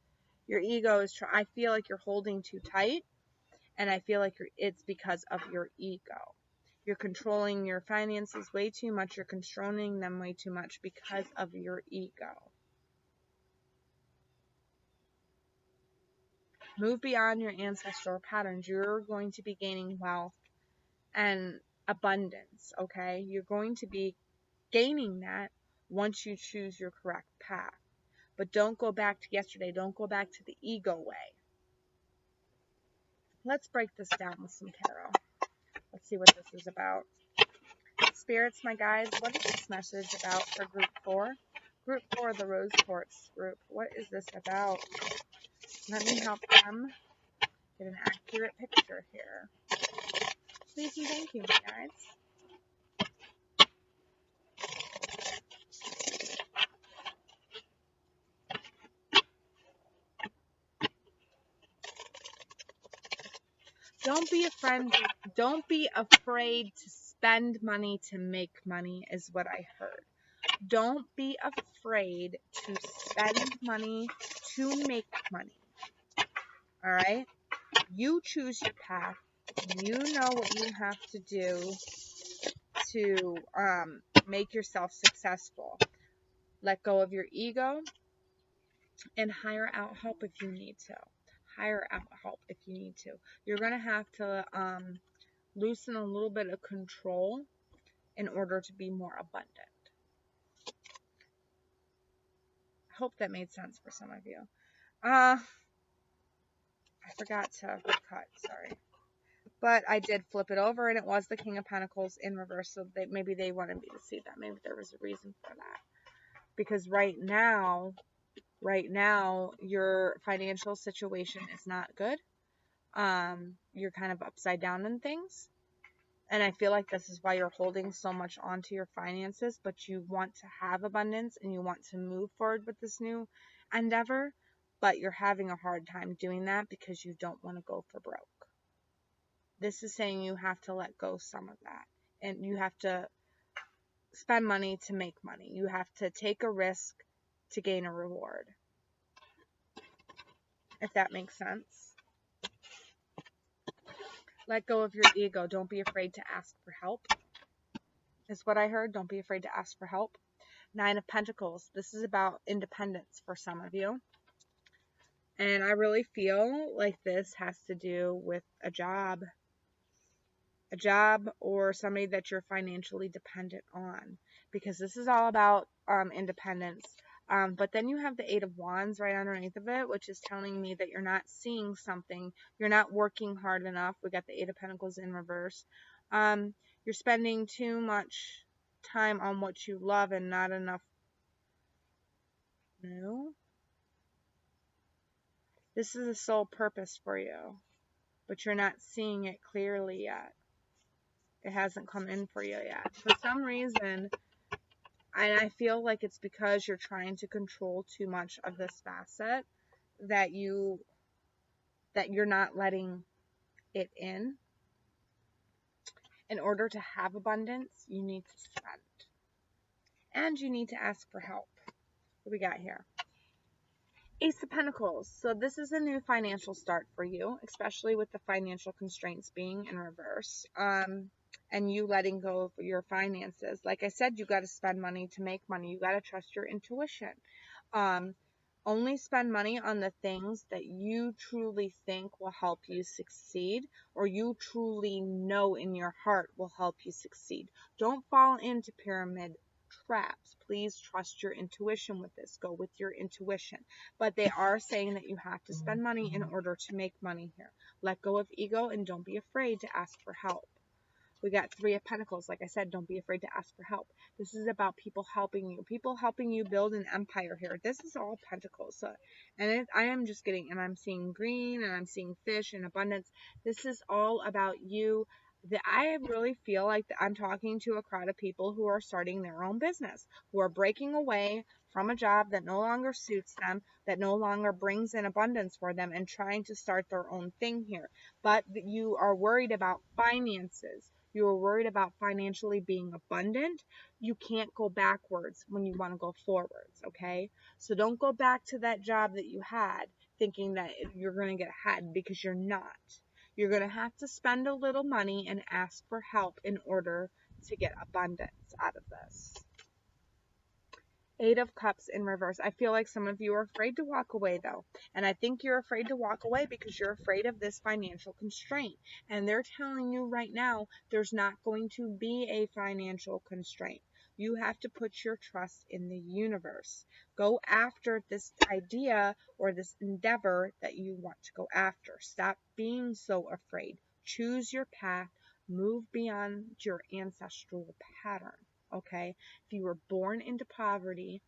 S1: Your ego is I feel like you're holding too tight, and I feel like it's because of your ego. You're controlling your finances way too much. You're controlling them way too much because of your ego. Move beyond your ancestral patterns. You're going to be gaining wealth and abundance, okay? You're going to be gaining that once you choose your correct path. But don't go back to yesterday. Don't go back to the ego way. Let's break this down with some tarot. Let's see what this is about. Spirits, my guides, what is this message about for group 4? Group 4, the Rose Quartz group. What is this about? Let me help them get an accurate picture here. Please and thank you, my guides. Don't be afraid to spend money to make money, is what I heard. Don't be afraid to spend money to make money. All right? You choose your path. You know what you have to do to make yourself successful. Let go of your ego and hire out help if you need to. Hire out help if you need to. You're going to have to loosen a little bit of control in order to be more abundant. I hope that made sense for some of you. I forgot to cut, sorry. But I did flip it over, and it was the King of Pentacles in reverse, so maybe they wanted me to see that. Maybe there was a reason for that. Because right now, your financial situation is not good. You're kind of upside down in things. And I feel like this is why you're holding so much onto your finances, but you want to have abundance and you want to move forward with this new endeavor, but you're having a hard time doing that because you don't want to go for broke. This is saying you have to let go some of that, and you have to spend money to make money. You have to take a risk to gain a reward. if that makes sense. Let go of your ego. Don't be afraid to ask for help. Is what I heard. Don't be afraid to ask for help. 9 of Pentacles. This is about independence for some of you. And I really feel like this has to do with a job or somebody that you're financially dependent on, because this is all about independence. But then you have the 8 of Wands right underneath of it, which is telling me that you're not seeing something. You're not working hard enough. We got the 8 of Pentacles in reverse. You're spending too much time on what you love and not enough. No. This is a sole purpose for you, but you're not seeing it clearly yet. It hasn't come in for you yet. For some reason, and I feel like it's because you're trying to control too much of this facet that you're not letting it in. In order to have abundance, you need to spend. And you need to ask for help. What we got here? Ace of Pentacles. So this is a new financial start for you, especially with the financial constraints being in reverse. And you letting go of your finances. Like I said, you got to spend money to make money. You got to trust your intuition. Only spend money on the things that you truly think will help you succeed, or you truly know in your heart will help you succeed. Don't fall into pyramid traps. Please trust your intuition with this. Go with your intuition. But they are saying that you have to spend money in order to make money here. Let go of ego and don't be afraid to ask for help. We got 3 of Pentacles. Like I said, don't be afraid to ask for help. This is about people helping you build an empire here. This is all Pentacles. So, I am just getting, and I'm seeing green, and I'm seeing fish and abundance. This is all about you. I really feel like I'm talking to a crowd of people who are starting their own business, who are breaking away from a job that no longer suits them, that no longer brings in abundance for them, and trying to start their own thing here. But you are worried about finances. You are worried about financially being abundant. You can't go backwards when you want to go forwards, okay? So don't go back to that job that you had thinking that you're going to get ahead, because you're not. You're going to have to spend a little money and ask for help in order to get abundance out of this. 8 of Cups in reverse. I feel like some of you are afraid to walk away, though. And I think you're afraid to walk away because you're afraid of this financial constraint. And they're telling you right now there's not going to be a financial constraint. You have to put your trust in the universe. Go after this idea or this endeavor that you want to go after. Stop being so afraid. Choose your path. Move beyond your ancestral pattern. Okay, if you were born into poverty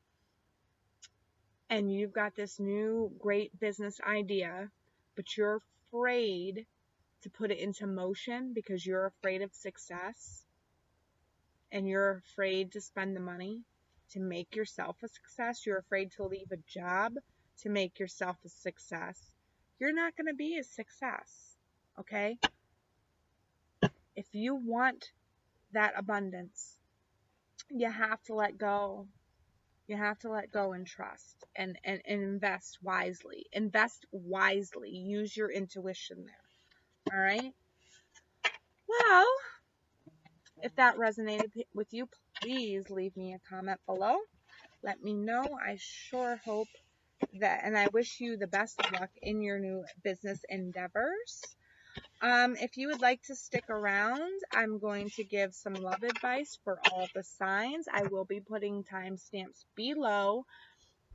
S1: and you've got this new great business idea, but you're afraid to put it into motion because you're afraid of success and you're afraid to spend the money to make yourself a success, you're afraid to leave a job to make yourself a success, you're not going to be a success. Okay, if you want that abundance, you have to let go. You have to let go and trust and invest wisely. Invest wisely. Use your intuition there. All right? Well, if that resonated with you, please leave me a comment below. Let me know. I sure hope that, and I wish you the best of luck in your new business endeavors. If you would like to stick around, I'm going to give some love advice for all the signs. I will be putting timestamps below,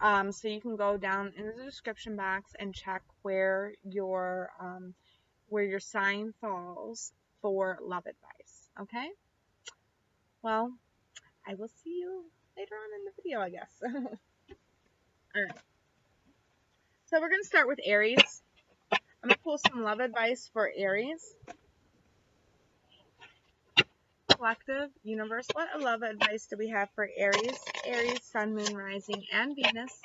S1: so you can go down in the description box and check where your sign falls for love advice. Okay? Well, I will see you later on in the video, I guess. All right. So we're gonna start with Aries. I'm gonna pull some love advice for Aries. Collective universe, what love advice do we have for Aries? Aries, Sun, Moon, Rising, and Venus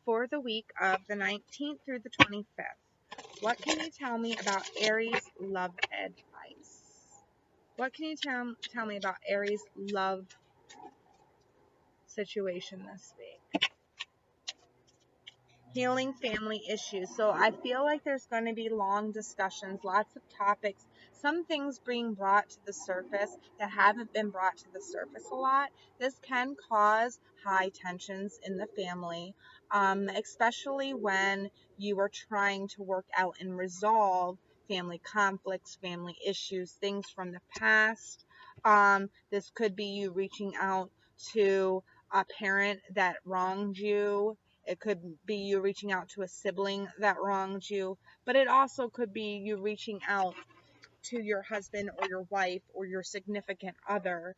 S1: for the week of the 19th through the 25th. What can you tell me about Aries love advice? What can you tell me about Aries love situation this week? healing family issues. So I feel like there's going to be long discussions, lots of topics, some things being brought to the surface that haven't been brought to the surface a lot. This can cause high tensions in the family, especially when you are trying to work out and resolve family conflicts, family issues, things from the past. This could be you reaching out to a parent that wronged you. It could be you reaching out to a sibling that wronged you, but it also could be you reaching out to your husband or your wife or your significant other,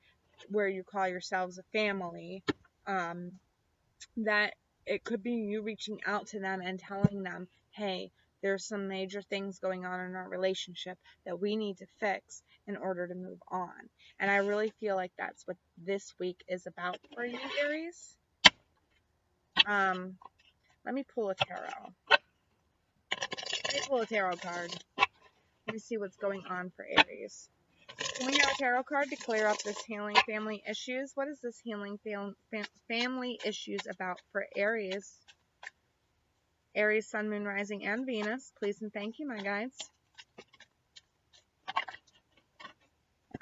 S1: where you call yourselves a family. That it could be you reaching out to them and telling them, hey, there's some major things going on in our relationship that we need to fix in order to move on. And I really feel like that's what this week is about for you, Aries. Let me pull a tarot. Let me pull a tarot card. Let me see what's going on for Aries. Can we have a tarot card to clear up this healing family issues? What is this healing family issues about for Aries? Aries, Sun, Moon, Rising, and Venus. Please and thank you, my guides.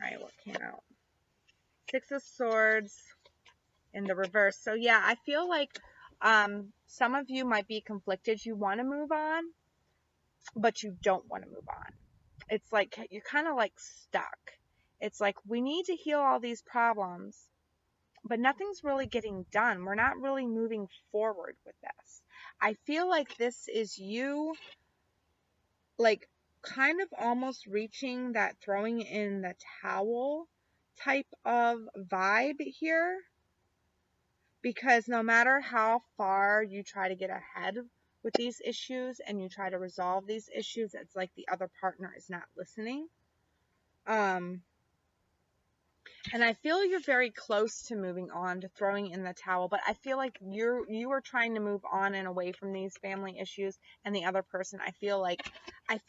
S1: Alright, what came out? Six of Swords in the reverse. So yeah, I feel like some of you might be conflicted. You want to move on, but you don't want to move on. It's like you're kind of like stuck. It's like we need to heal all these problems, but nothing's really getting done. We're not really moving forward with this. I feel like this is you, like, kind of almost reaching that throwing in the towel type of vibe here. Because no matter how far you try to get ahead with these issues and you try to resolve these issues, it's like the other partner is not listening. And I feel you're very close to moving on, to throwing in the towel, but I feel like you are trying to move on and away from these family issues, and the other person, I feel like a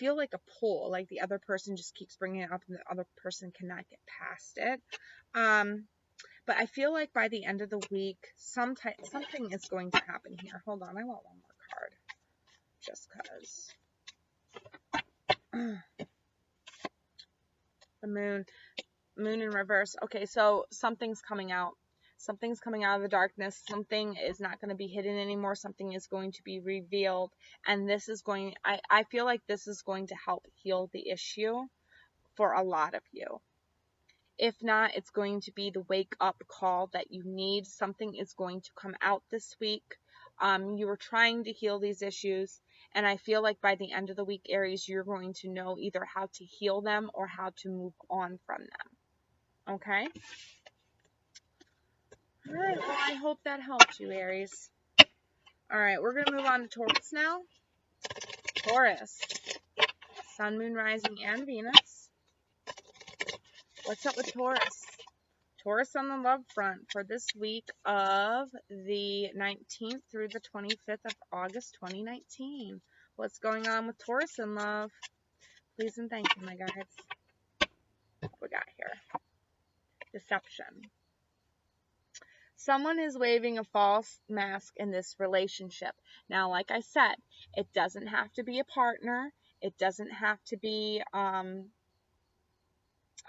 S1: pull, like the other person just keeps bringing it up and the other person cannot get past it. But I feel like by the end of the week, something is going to happen here. Hold on, I want one more card, just because. The moon in reverse. Okay, so something's coming out. Something's coming out of the darkness. Something is not going to be hidden anymore. Something is going to be revealed. And this is going, I feel like this is going to help heal the issue for a lot of you. If not, it's going to be the wake up call that you need. Something is going to come out this week. You were trying to heal these issues, and I feel like by the end of the week, Aries, you're going to know either how to heal them or how to move on from them. Okay? Alright, well, I hope that helped you, Aries. Alright, we're going to move on to Taurus now. Taurus. Sun, Moon, Rising, and Venus. What's up with Taurus? Taurus on the love front for this week of the 19th through the 25th of August 2019. What's going on with Taurus in love? Please and thank you, my guys. What we got here? Deception. Someone is waving a false mask in this relationship. Now, like I said, it doesn't have to be a partner. It doesn't have to be a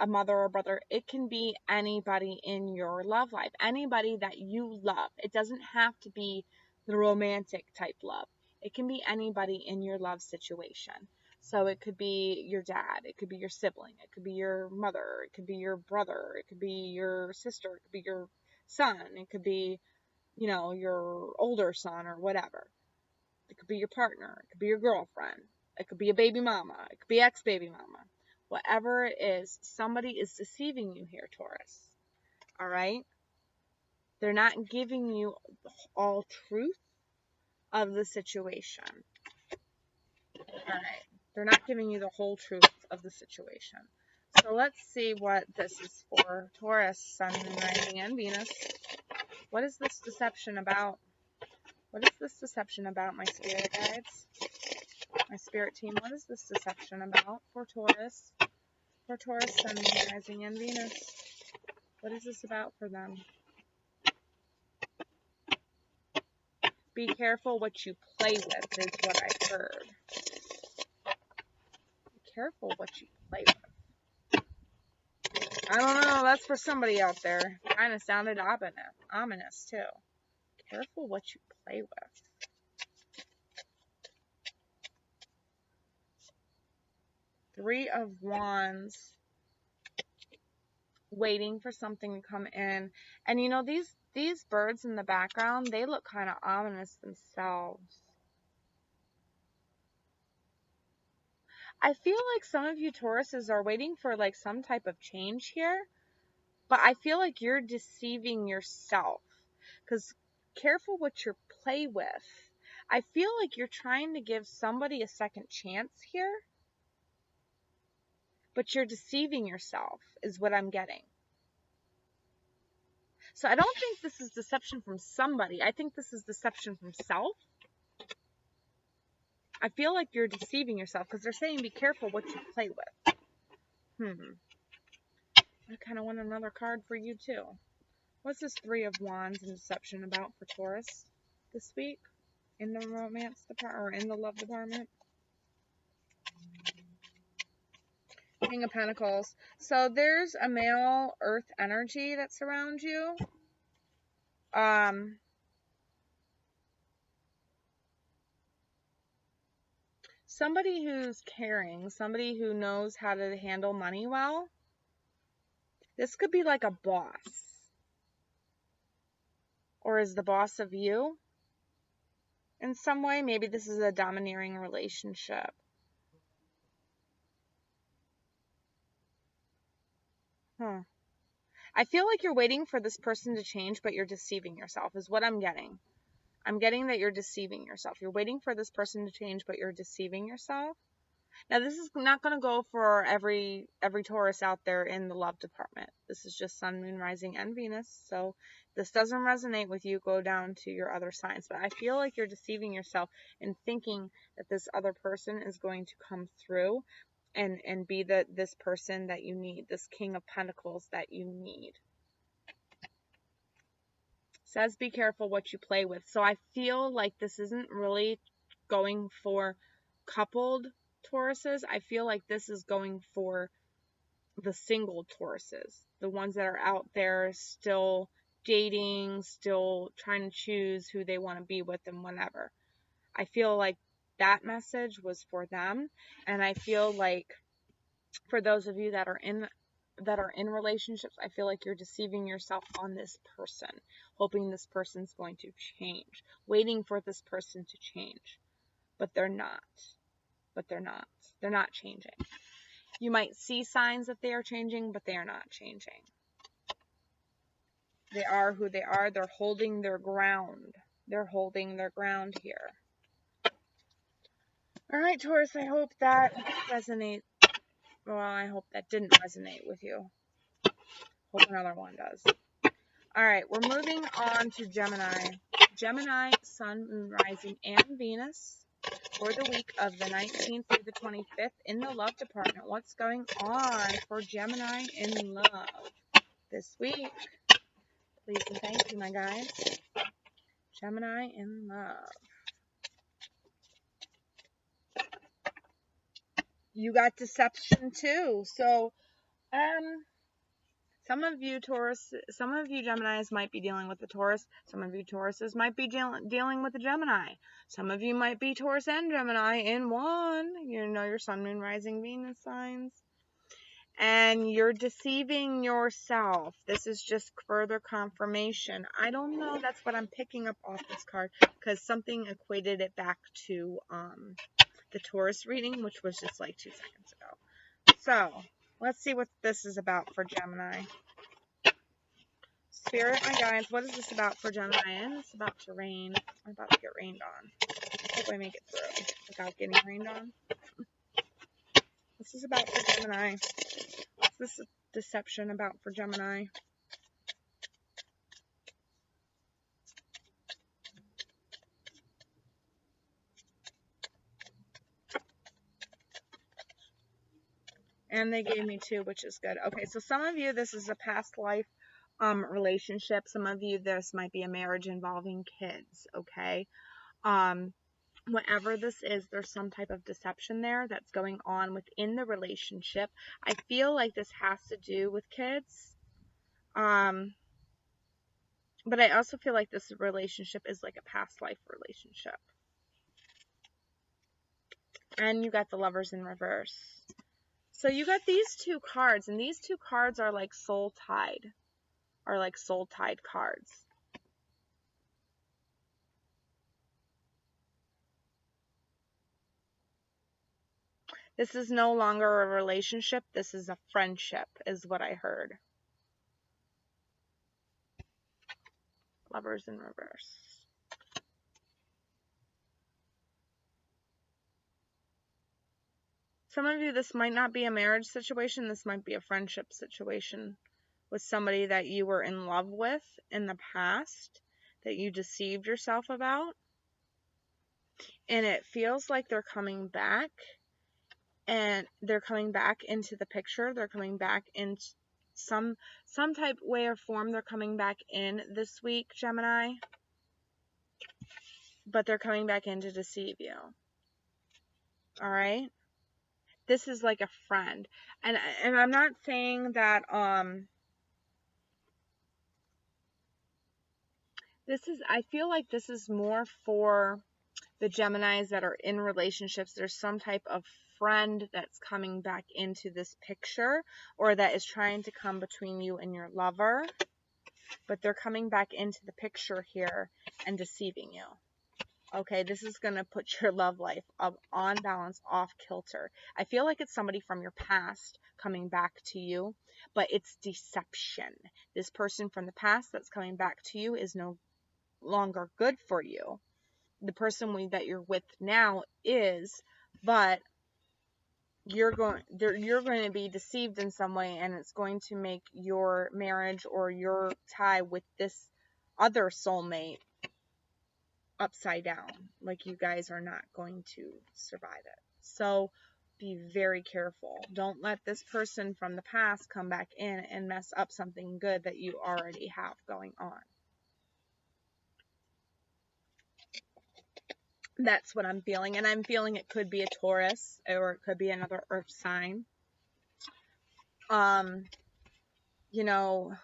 S1: mother or brother. It can be anybody in your love life, anybody that you love. It doesn't have to be the romantic type love. It can be anybody in your love situation. So it could be your dad, it could be your sibling, it could be your mother, it could be your brother, it could be your sister, it could be your son, it could be, you know, your older son or whatever. It could be your partner, it could be your girlfriend, it could be a baby mama, it could be ex-baby mama. Whatever it is, somebody is deceiving you here, Taurus. All right? They're not giving you all truth of the situation. All right? They're not giving you the whole truth of the situation. So let's see what this is for Taurus, Sun, Moon, Rising, and Venus. What is this deception about? What is this deception about, my spirit guides? My spirit team, what is this deception about for Taurus? For Taurus, Sun, Moon, Rising, and Venus. What is this about for them? Be careful what you play with is what I heard. Be careful what you play with. I don't know. That's for somebody out there. Kind of sounded ominous too. Careful what you play with. 3 of Wands. Waiting for something to come in. And you know, these birds in the background, they look kind of ominous themselves. I feel like some of you Tauruses are waiting for like some type of change here, but I feel like you're deceiving yourself, because careful what you play with. I feel like you're trying to give somebody a second chance here, but you're deceiving yourself is what I'm getting. So I don't think this is deception from somebody. I think this is deception from self. I feel like you're deceiving yourself because they're saying be careful what you play with. I kind of want another card for you too. What's this 3 of Wands and deception about for Taurus this week in the romance department or in the love department? King of Pentacles. So there's a male earth energy that's around you. Somebody who's caring, somebody who knows how to handle money well. This could be like a boss. Or is the boss of you in some way? Maybe this is a domineering relationship. I feel like you're waiting for this person to change, but you're deceiving yourself is what I'm getting. I'm getting that you're deceiving yourself. You're waiting for this person to change, but you're deceiving yourself. Now, this is not going to go for every Taurus out there in the love department. This is just Sun, Moon, Rising, and Venus. So this doesn't resonate with you. Go down to your other signs. But I feel like you're deceiving yourself in thinking that this other person is going to come through and be this person that you need, this King of Pentacles that you need. Says be careful what you play with. So I feel like this isn't really going for coupled Tauruses. I feel like this is going for the single Tauruses, the ones that are out there still dating, still trying to choose who they want to be with and whatever. I feel like that message was for them, and I feel like for those of you that are in relationships, I feel like you're deceiving yourself on this person, hoping this person's going to change, waiting for this person to change, but they're not. They're not changing. You might see signs that they are changing, but they are not changing. They are who they are. They're holding their ground. They're holding their ground here. All right, Taurus, I hope that resonates. Well, I hope that didn't resonate with you. Hope another one does. All right, we're moving on to Gemini. Gemini, Sun, Moon, Rising, and Venus for the week of the 19th through the 25th in the love department. What's going on for Gemini in love this week? Please and thank you, my guys. Gemini in love. You got deception too. So, some of you Geminis might be dealing with the Taurus. Some of you Tauruses might be dealing with the Gemini. Some of you might be Taurus and Gemini in one. You know, your Sun, Moon, Rising, Venus signs. And you're deceiving yourself. This is just further confirmation. I don't know. That's what I'm picking up off this card, because something equated it back to the Taurus reading, which was just like 2 seconds ago. So, let's see what this is about for Gemini. Spirit, my guys, what is this about for Gemini? And it's about to rain. I'm about to get rained on. Hope I make it through without getting rained on. This is about for Gemini. What's this deception about for Gemini? And they gave me 2, which is good. Okay, so some of you, this is a past life relationship. Some of you, this might be a marriage involving kids, okay? Whatever this is, there's some type of deception there that's going on within the relationship. I feel like this has to do with kids. But I also feel like this relationship is like a past life relationship. And you got the Lovers in reverse. So you got these two cards, and these two cards are like soul tied. Are like soul tied cards. This is no longer a relationship. This is a friendship, is what I heard. Lovers in reverse. Some of you, this might not be a marriage situation. This might be a friendship situation with somebody that you were in love with in the past, that you deceived yourself about. And it feels like they're coming back. And they're coming back into the picture. They're coming back in some type, way, or form. They're coming back in this week, Gemini. But they're coming back in to deceive you. Alright? This is like a friend. And I'm not saying that, I feel like this is more for the Geminis that are in relationships. There's some type of friend that's coming back into this picture, or that is trying to come between you and your lover, but they're coming back into the picture here and deceiving you. Okay, this is going to put your love life on balance, off kilter. I feel like it's somebody from your past coming back to you, but it's deception. This person from the past that's coming back to you is no longer good for you. The person that you're with now is, but you're going to be deceived in some way, and it's going to make your marriage or your tie with this other soulmate upside down. Like, you guys are not going to survive it. So be very careful. Don't let this person from the past come back in and mess up something good that you already have going on. That's what I'm feeling. And I'm feeling it could be a Taurus, or it could be another earth sign. You know,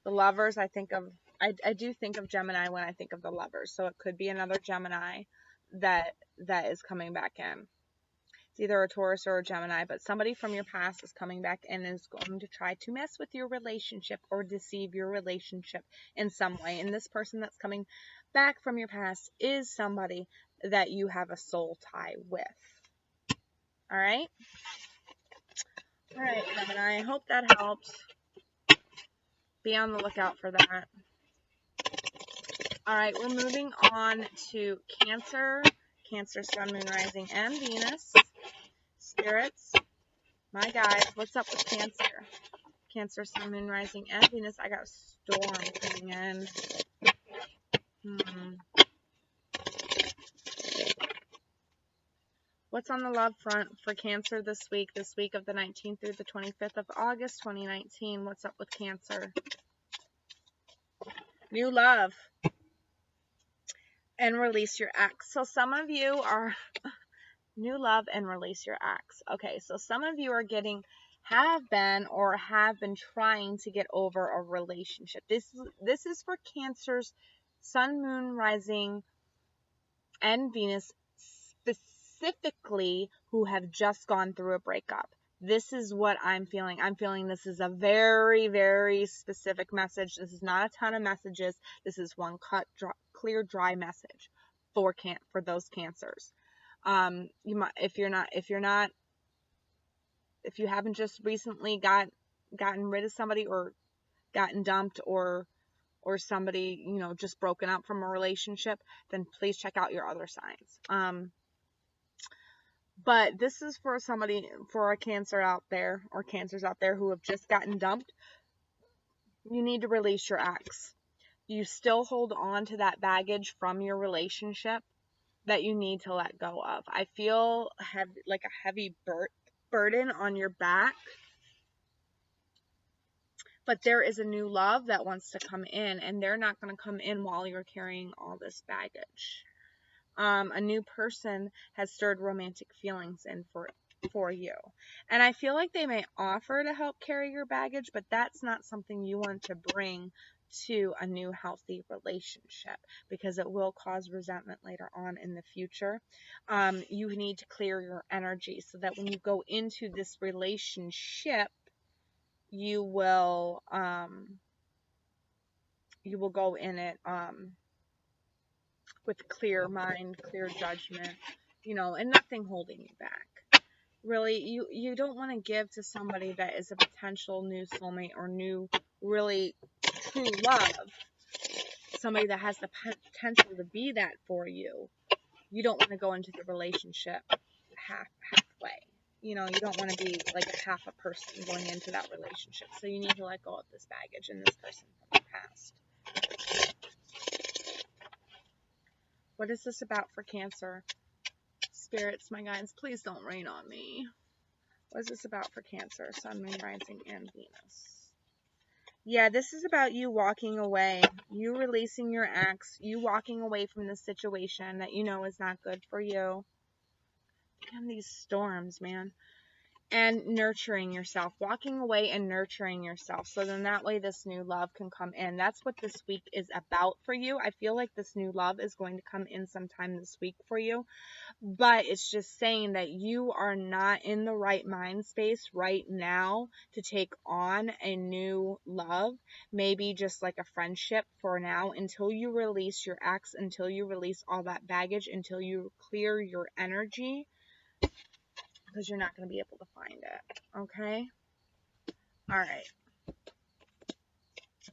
S1: the Lovers, I do think of Gemini when I think of the Lovers. So it could be another Gemini that is coming back in. It's either a Taurus or a Gemini, but somebody from your past is coming back and is going to try to mess with your relationship or deceive your relationship in some way. And this person that's coming back from your past is somebody that you have a soul tie with. All right? All right, Gemini, I hope that helps. Be on the lookout for that. All right, we're moving on to Cancer. Cancer, Sun, Moon, Rising, and Venus. Spirits, my guys, what's up with Cancer? Cancer, Sun, Moon, Rising, and Venus. I got a storm coming in. What's on the love front for Cancer this week of the 19th through the 25th of August, 2019? What's up with Cancer? New love. And release your ex. So some of you are new love and release your ex. Okay, so some of you are have been trying to get over a relationship. This is for Cancer's Sun, Moon, Rising, and Venus specifically, who have just gone through a breakup. This is what I'm feeling. I'm feeling this is a very, very specific message. This is not a ton of messages. This is one clear, dry message for those Cancers. If you haven't just recently gotten rid of somebody, or gotten dumped, or somebody, just broken up from a relationship, then please check out your other signs. But this is for a Cancer out there, or Cancers out there who have just gotten dumped. You need to release your ex. You still hold on to that baggage from your relationship that you need to let go of. I feel like a heavy burden on your back. But there is a new love that wants to come in, and they're not going to come in while you're carrying all this baggage. A new person has stirred romantic feelings in for you. And I feel like they may offer to help carry your baggage, but that's not something you want to bring to a new healthy relationship, because it will cause resentment later on in the future. You need to clear your energy so that when you go into this relationship, you will go in it with clear mind, clear judgment, and nothing holding you back. Really, you don't want to give to somebody that is a potential new soulmate or new, really true love, somebody that has the potential to be that for you. You don't want to go into the relationship halfway. You don't want to be like a half a person going into that relationship. So you need to let go of this baggage and this person from the past. What is this about for Cancer? Spirits, my guides, please don't rain on me. What is this about for Cancer? Sun, Moon, Rising, and Venus. Yeah, this is about you walking away. You releasing your ex. You walking away from this situation that you know is not good for you. Damn these storms, man. And nurturing yourself. Walking away and nurturing yourself. So then that way this new love can come in. That's what this week is about for you. I feel like this new love is going to come in sometime this week for you. But it's just saying that you are not in the right mind space right now to take on a new love. Maybe just like a friendship for now, until you release your ex, until you release all that baggage, until you clear your energy. Because you're not going to be able to find it. Okay? Alright.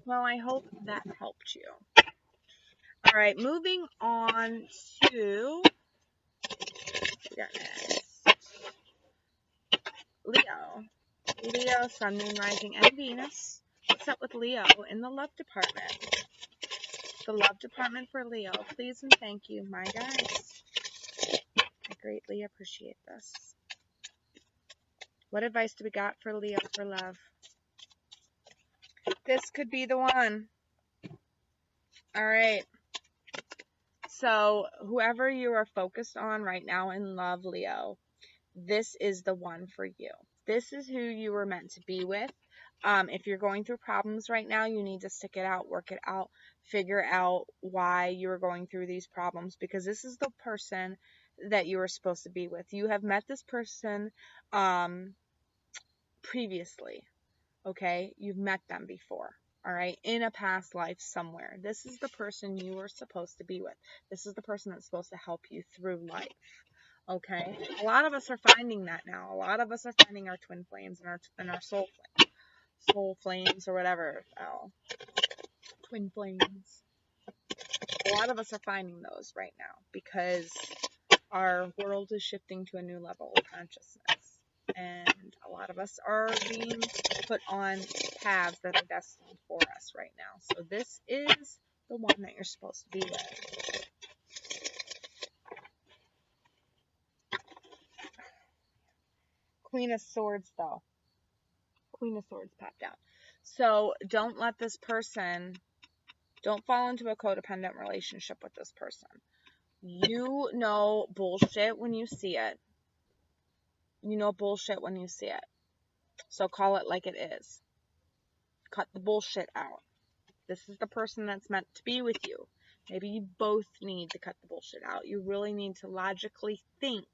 S1: Well, I hope that helped you. Alright, moving on to... We got next. Leo, Sun, Moon, Rising, and Venus. What's up with Leo in the love department? The love department for Leo. Please and thank you, my guys. I greatly appreciate this. What advice do we got for Leo for love? This could be the one. Alright. So, whoever you are focused on right now in love, Leo, this is the one for you. This is who you were meant to be with. If you're going through problems right now, you need to stick it out, work it out, figure out why you're going through these problems, because this is the person that you were supposed to be with. You have met this person previously, okay? You've met them before, all right? In a past life somewhere. This is the person you were supposed to be with. This is the person that's supposed to help you through life. Okay, a lot of us are finding that now. A lot of us are finding our twin flames and our soul flames or whatever. Oh, twin flames. A lot of us are finding those right now because our world is shifting to a new level of consciousness, and a lot of us are being put on paths that are destined for us right now. So this is the one that you're supposed to be with. Queen of Swords, though. Queen of Swords popped out. So don't let this person, don't fall into a codependent relationship with this person. You know bullshit when you see it. You know bullshit when you see it. So call it like it is. Cut the bullshit out. This is the person that's meant to be with you. Maybe you both need to cut the bullshit out. You really need to logically think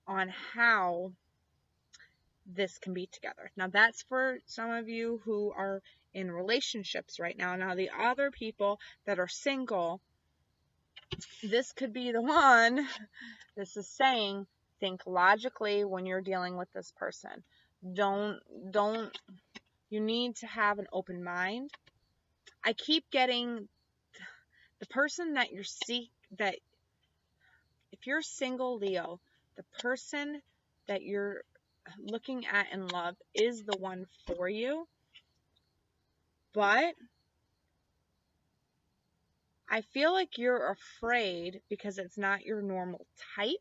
S1: on how this can be together. Now that's for some of you who are in relationships right now. Now the other people that are single, this could be the one. This is saying, think logically when you're dealing with this person. You need to have an open mind. I keep getting the person that that if you're single, Leo, the person that you're looking at in love is the one for you, but I feel like you're afraid because it's not your normal type,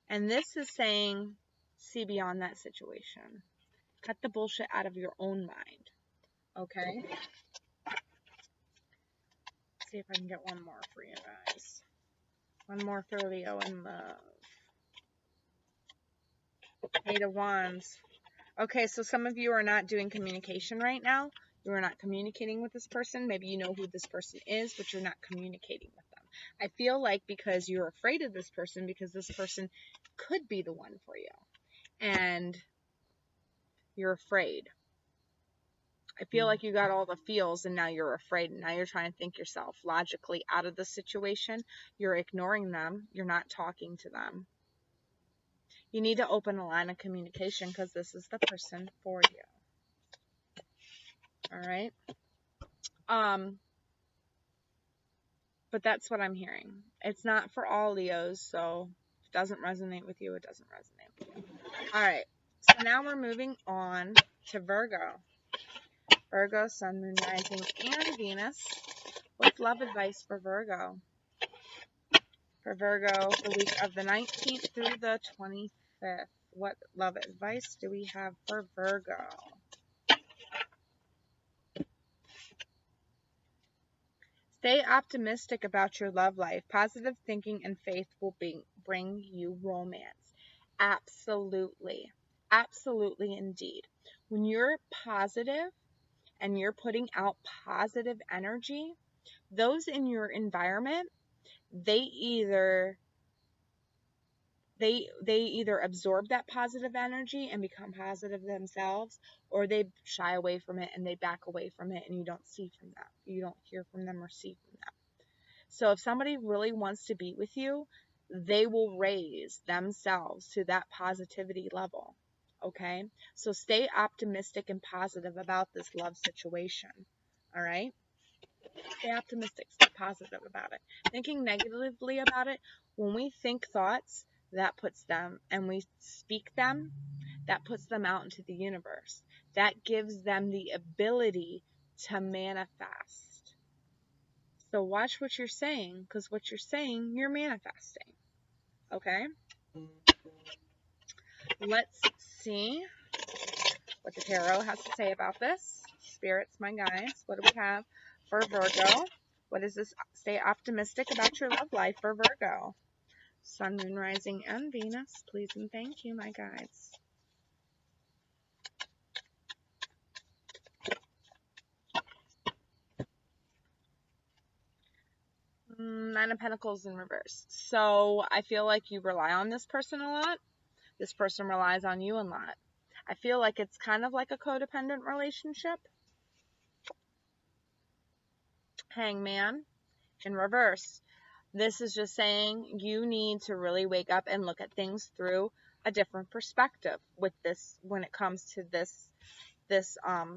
S1: and this is saying see beyond that situation. Cut the bullshit out of your own mind, okay? Let's see if I can get one more for you guys. One more for Leo in love. Eight of Wands. Okay, so some of you are not doing communication right now. You are not communicating with this person. Maybe you know who this person is, but you're not communicating with them. I feel like because you're afraid of this person, because this person could be the one for you, and you're afraid. I feel like you got all the feels and now you're afraid, and now you're trying to think yourself logically out of the situation. You're ignoring them. You're not talking to them. You need to open a line of communication because this is the person for you. All right. But that's what I'm hearing. It's not for all Leos, so if it doesn't resonate with you, it doesn't resonate with you. All right. So now we're moving on to Virgo. Virgo, Sun, Moon, Rising, and Venus. What's love advice for Virgo? For Virgo, the week of the 19th through the 25th. What love advice do we have for Virgo? Stay optimistic about your love life. Positive thinking and faith will bring you romance. Absolutely. Absolutely indeed. When you're positive and you're putting out positive energy, those in your environment, they either absorb that positive energy and become positive themselves, or they shy away from it and they back away from it, and you don't see from them. You don't hear from them or see from them. So if somebody really wants to be with you, they will raise themselves to that positivity level. Okay? So stay optimistic and positive about this love situation. All right? Stay optimistic, stay positive about it. Thinking negatively about it, when we think thoughts, that puts them, and we speak them, that puts them out into the universe. That gives them the ability to manifest. So watch what you're saying, because what you're saying, you're manifesting. Okay? Let's see what the tarot has to say about this. Spirits, my guides, what do we have for Virgo? What is this? Stay optimistic about your love life for Virgo. Sun, Moon, Rising, and Venus. Please and thank you, my guides. Nine of Pentacles in reverse. So I feel like you rely on this person a lot. This person relies on you a lot. I feel like it's kind of like a codependent relationship. Hangman in reverse. This is just saying you need to really wake up and look at things through a different perspective with this when it comes to this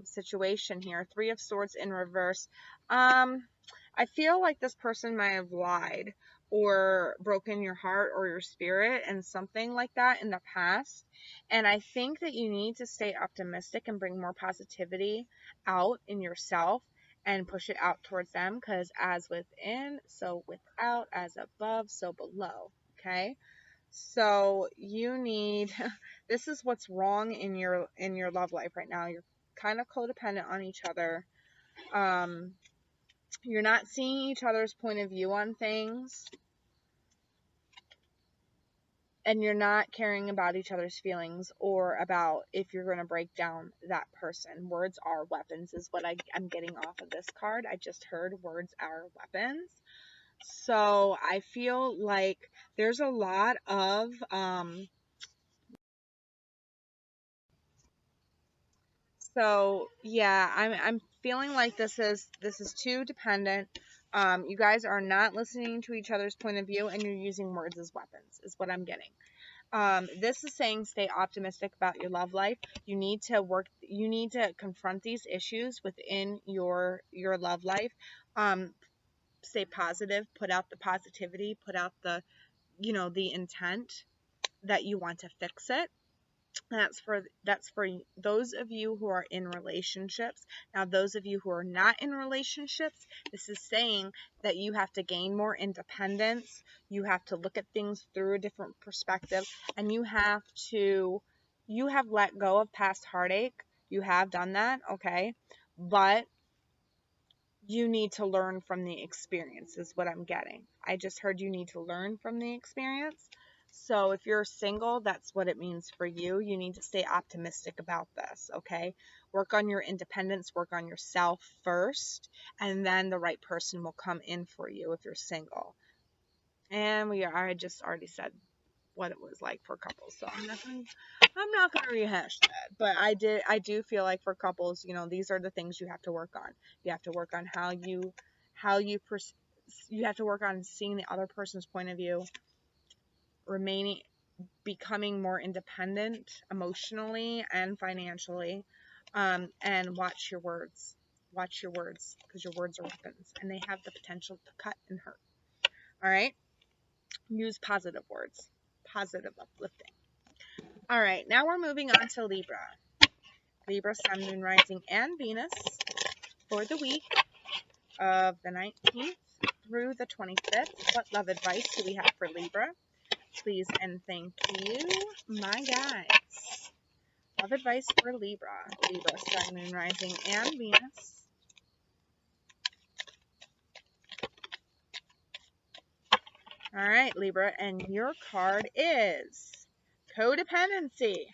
S1: situation here. Three of Swords in reverse. I feel like this person might have lied or broken your heart or your spirit and something like that in the past. And I think that you need to stay optimistic and bring more positivity out in yourself and push it out towards them, because as within, so without, as above, so below. Okay? So you need, this is what's wrong in your love life right now. You're kind of codependent on each other. You're not seeing each other's point of view on things. And you're not caring about each other's feelings or about if you're going to break down that person. Words are weapons is what I'm getting off of this card. I just heard words are weapons. So I feel like there's a lot of so yeah, I'm feeling like this is too dependent. You guys are not listening to each other's point of view, and you're using words as weapons is what I'm getting. This is saying stay optimistic about your love life. You need to confront these issues within your love life. Stay positive, put out the positivity, put out the the intent that you want to fix it. That's for those of you who are in relationships. Now, those of you who are not in relationships, this is saying that you have to gain more independence. You have to look at things through a different perspective, and you have let go of past heartache. You have done that, okay? But you need to learn from the experience is what I'm getting. I just heard you need to learn from the experience. So if you're single, that's what it means for you. You need to stay optimistic about this, okay? Work on your independence, work on yourself first, and then the right person will come in for you if you're single. And I just already said what it was like for couples, so I'm not gonna rehash that. But I do feel like for couples, you know, these are the things you have to work on. You have to work on you have to work on seeing the other person's point of view, becoming more independent emotionally and financially, and watch your words. Watch your words, because your words are weapons and they have the potential to cut and hurt. All right? Use positive words, positive, uplifting. All right, now we're moving on to Libra. Libra, Sun, Moon, Rising, and Venus for the week of the 19th through the 25th. What love advice do we have for Libra? Please and thank you, my guides. Love advice for Libra. Libra, Sun, Moon, Rising, and Venus. All right, Libra, and your card is codependency.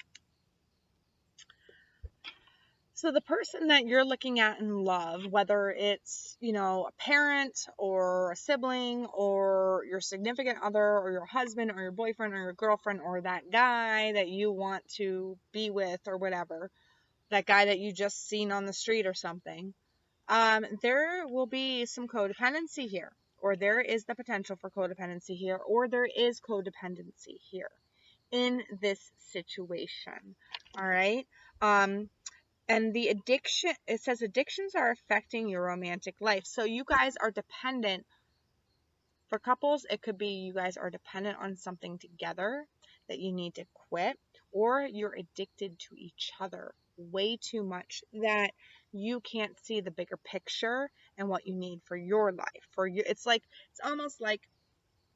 S1: So the person that you're looking at in love, whether it's, you know, a parent or a sibling or your significant other or your husband or your boyfriend or your girlfriend or that guy that you want to be with or whatever, that guy that you just seen on the street or something, there will be some codependency here, or there is the potential for codependency here, or there is codependency here in this situation. All right. And the addiction, it says addictions are affecting your romantic life. So you guys are dependent. For couples, it could be you guys are dependent on something together that you need to quit, or you're addicted to each other way too much that you can't see the bigger picture and what you need for your life. It's almost like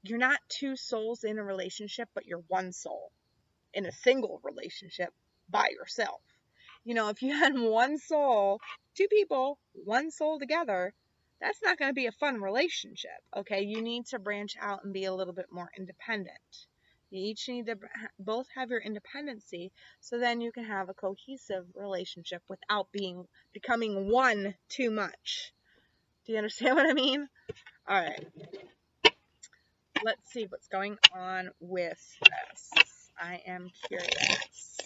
S1: you're not two souls in a relationship, but you're one soul in a single relationship by yourself. You know, if you had one soul, two people, one soul together, that's not going to be a fun relationship, okay? You need to branch out and be a little bit more independent. You each need to both have your independency, so then you can have a cohesive relationship without becoming one too much. Do you understand what I mean? All right. Let's see what's going on with this. I am curious.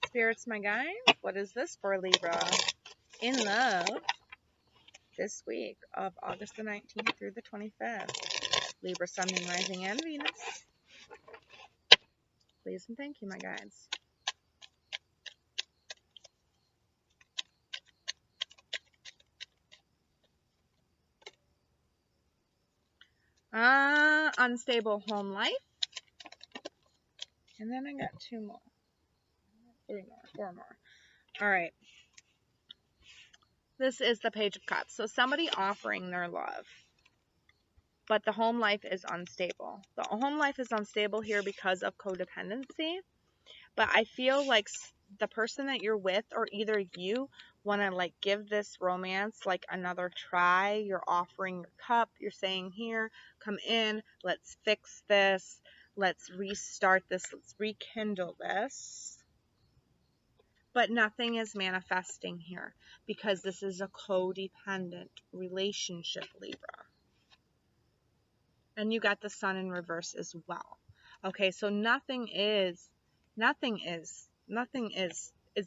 S1: Spirits, my guys, what is this for Libra in love this week of August the 19th through the 25th? Libra, Sun, Moon, Rising, and Venus. Please and thank you, my guides. Unstable home life. And then I got four more. All right. This is the Page of Cups. So somebody offering their love, but the home life is unstable. The home life is unstable here because of codependency. But I feel like the person that you're with, or either you, want to like give this romance like another try. You're offering your cup. You're saying, here, come in. Let's fix this. Let's restart this. Let's rekindle this. But nothing is manifesting here because this is a codependent relationship, Libra. And you got the Sun in reverse as well. Okay, so nothing is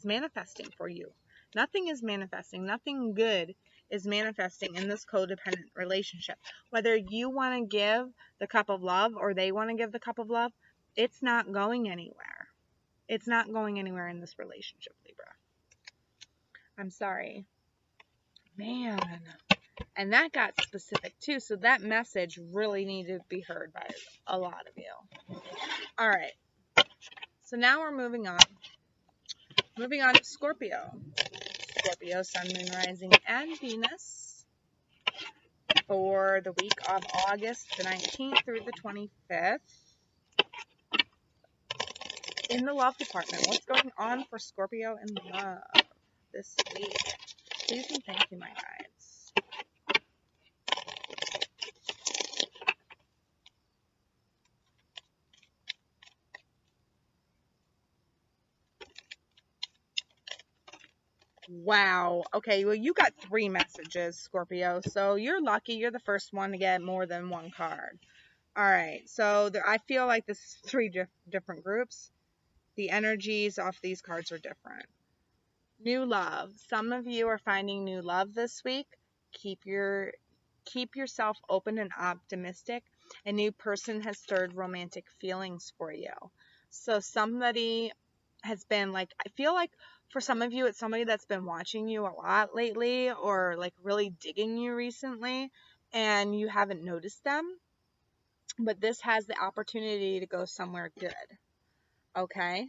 S1: manifesting for you. Nothing is manifesting. Nothing good is manifesting in this codependent relationship. Whether you want to give the cup of love or they want to give the cup of love, it's not going anywhere. It's not going anywhere in this relationship, Libra. I'm sorry. Man. And that got specific too, so that message really needed to be heard by a lot of you. All right. So now we're moving on. Moving on to Scorpio. Scorpio, Sun, Moon, Rising, and Venus for the week of August the 19th through the 25th. in the love department. What's going on for Scorpio in love this week? Please and thank you, my guides. Wow. Okay, well, you got 3 messages, Scorpio. So you're lucky. You're the first one to get more than 1 card. All right. So I feel like this is 3 different groups. The energies off these cards are different. New love. Some of you are finding new love this week. Keep yourself open and optimistic. A new person has stirred romantic feelings for you. So somebody has been like, I feel like for some of you, it's somebody that's been watching you a lot lately or like really digging you recently and you haven't noticed them. But this has the opportunity to go somewhere good. Okay?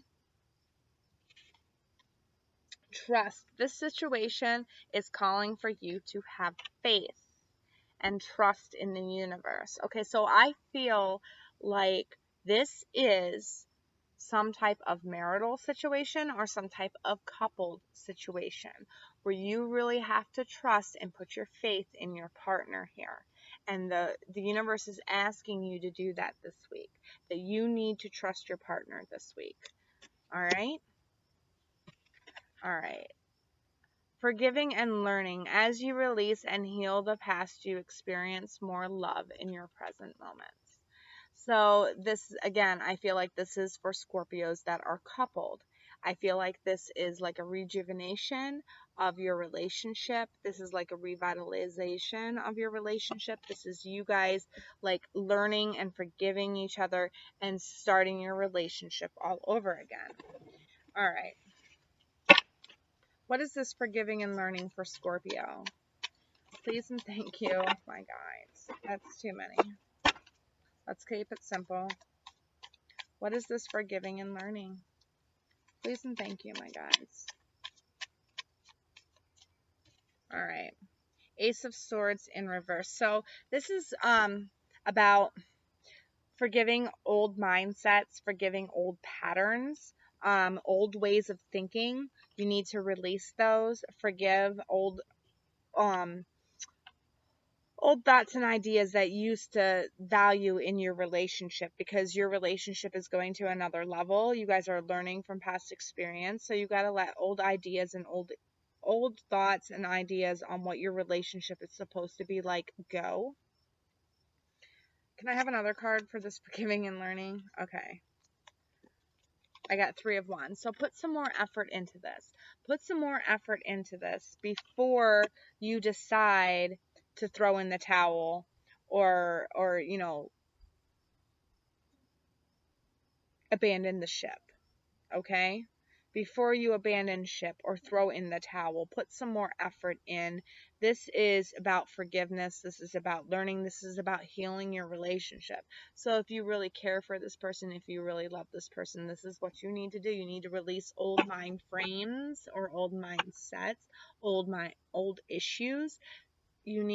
S1: Trust. This situation is calling for you to have faith and trust in the universe. Okay, so I feel like this is some type of marital situation or some type of coupled situation where you really have to trust and put your faith in your partner here. And the universe is asking you to do that this week, that you need to trust your partner this week. All right? All right. Forgiving and learning. As you release and heal the past, you experience more love in your present moments. So this, again, I feel like this is for Scorpios that are coupled. I feel like this is like a rejuvenation of your relationship. This is like a revitalization of your relationship. This is you guys like learning and forgiving each other and starting your relationship all over again. All right. What is this forgiving and learning for Scorpio? Please and thank you, my guides. That's too many. Let's keep it simple. What is this forgiving and learning? Please and thank you, my guides. All right. Ace of Swords in reverse. So this is about forgiving old mindsets, forgiving old patterns, old ways of thinking. You need to release those. Forgive old thoughts and ideas that you used to value in your relationship, because your relationship is going to another level. You guys are learning from past experience, so you got to let old ideas and old thoughts and ideas on what your relationship is supposed to be like go. Can I have another card for this forgiving and learning? Okay. I got 3 of Wands. So put some more effort into this. Put some more effort into this before you decide to throw in the towel or you know, abandon the ship. Okay? Before you abandon ship or throw in the towel, put some more effort in. This is about forgiveness. This is about learning. This is about healing your relationship. So if you really care for this person, if you really love this person, this is what you need to do. You need to release old mind frames or old mindsets, old issues. You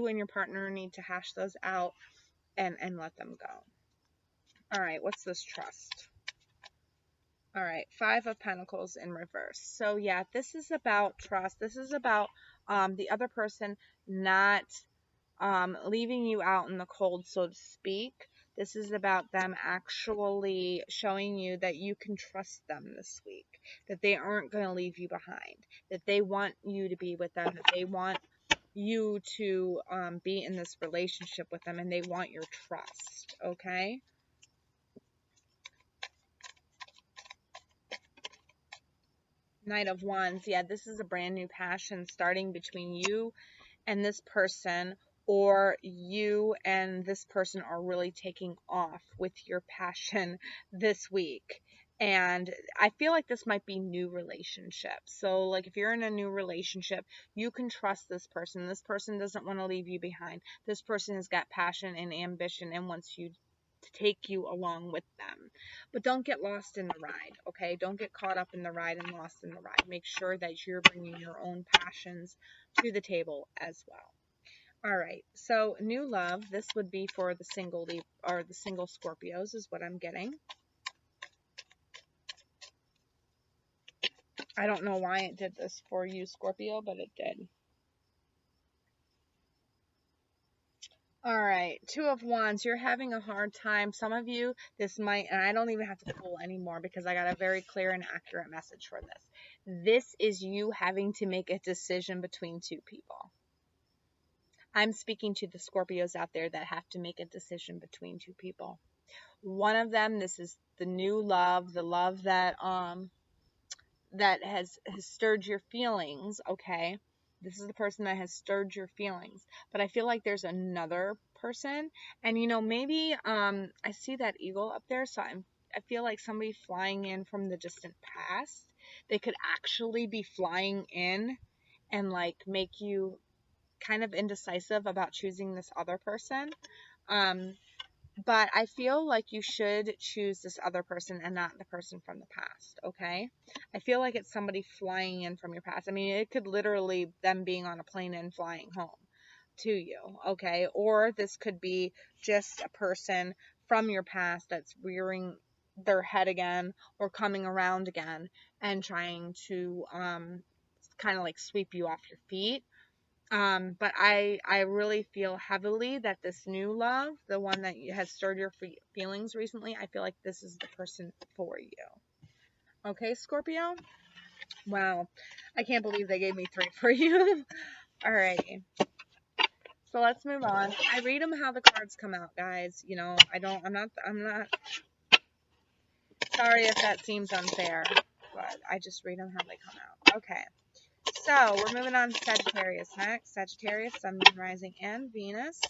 S1: and your partner need to hash those out and let them go. All right, what's this trust? All right, 5 of Pentacles in reverse. So yeah, this is about trust. This is about the other person not leaving you out in the cold, so to speak. This is about them actually showing you that you can trust them this week, that they aren't going to leave you behind, that they want you to be with them, that they want you to be in this relationship with them, and they want your trust, okay? Knight of Wands. Yeah, this is a brand new passion starting between you and this person, or you and this person are really taking off with your passion this week. And I feel like this might be new relationships. So like if you're in a new relationship, you can trust this person. This person doesn't want to leave you behind. This person has got passion and ambition and wants you to take you along with them. But don't get lost in the ride, okay? Don't get caught up in the ride and lost in the ride. Make sure that you're bringing your own passions to the table as well. All right, so new love. This would be for the single Scorpios is what I'm getting. I don't know why it did this for you, Scorpio, but it did. All right, Two of Wands. You're having a hard time. Some of you, this might, and I don't even have to pull anymore because I got a very clear and accurate message for this. This is you having to make a decision between two people. I'm speaking to the Scorpios out there that have to make a decision between two people. One of them, this is the new love, the love that has stirred your feelings, okay? This is the person that has stirred your feelings. But I feel like there's another person, and you know, maybe I see that eagle up there, so I feel like somebody flying in from the distant past. They could actually be flying in and like make you kind of indecisive about choosing this other person. But I feel like you should choose this other person and not the person from the past, okay? I feel like it's somebody flying in from your past. I mean, it could literally them being on a plane and flying home to you, okay? Or this could be just a person from your past that's rearing their head again or coming around again and trying to kind of like sweep you off your feet. But I really feel heavily that this new love, the one that has stirred your feelings recently, I feel like this is the person for you. Okay, Scorpio? Wow. I can't believe they gave me 3 for you. Alrighty. So let's move on. I read them how the cards come out, guys. You know, I'm not sorry if that seems unfair, but I just read them how they come out. Okay. So, we're moving on to Sagittarius next. Sagittarius, Sun, Moon, Rising, and Venus.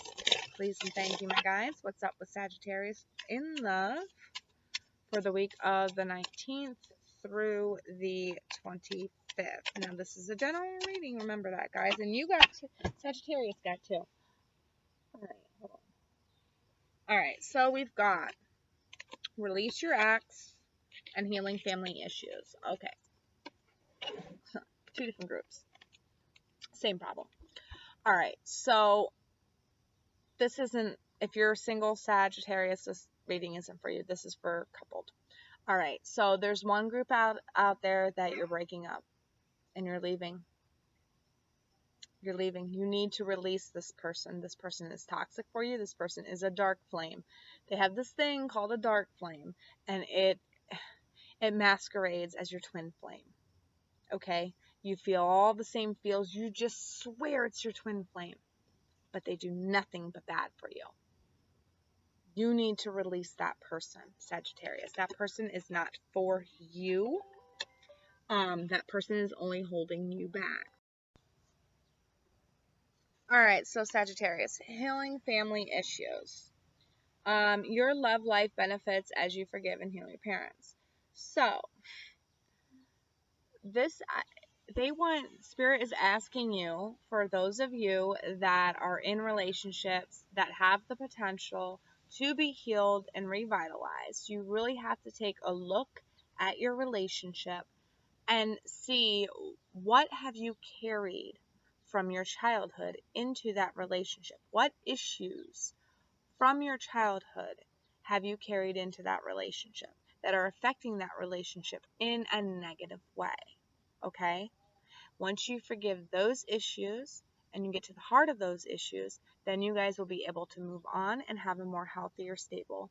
S1: Please and thank you, my guys. What's up with Sagittarius in love for the week of the 19th through the 25th? Now, this is a general reading. Remember that, guys. And you got Sagittarius got too. All right, hold on. All right, so we've got release your ex and healing family issues. Okay. 2 different groups. Same problem. All right, so this isn't, if you're single Sagittarius, this reading isn't for you. This is for coupled. All right, so there's one group out there that you're breaking up and you're leaving. You're leaving. You need to release this person. This person is toxic for you. This person is a dark flame. They have this thing called a dark flame, and it masquerades as your twin flame. Okay? You feel all the same feels. You just swear it's your twin flame, but they do nothing but bad for you. You need to release that person, Sagittarius. That person is not for you. That person is only holding you back. All right, so Sagittarius, healing family issues. Your love life benefits as you forgive and heal your parents. So, Spirit is asking you, for those of you that are in relationships that have the potential to be healed and revitalized, you really have to take a look at your relationship and see what have you carried from your childhood into that relationship. What issues from your childhood have you carried into that relationship that are affecting that relationship in a negative way? Okay? Once you forgive those issues and you get to the heart of those issues, then you guys will be able to move on and have a more healthier, stable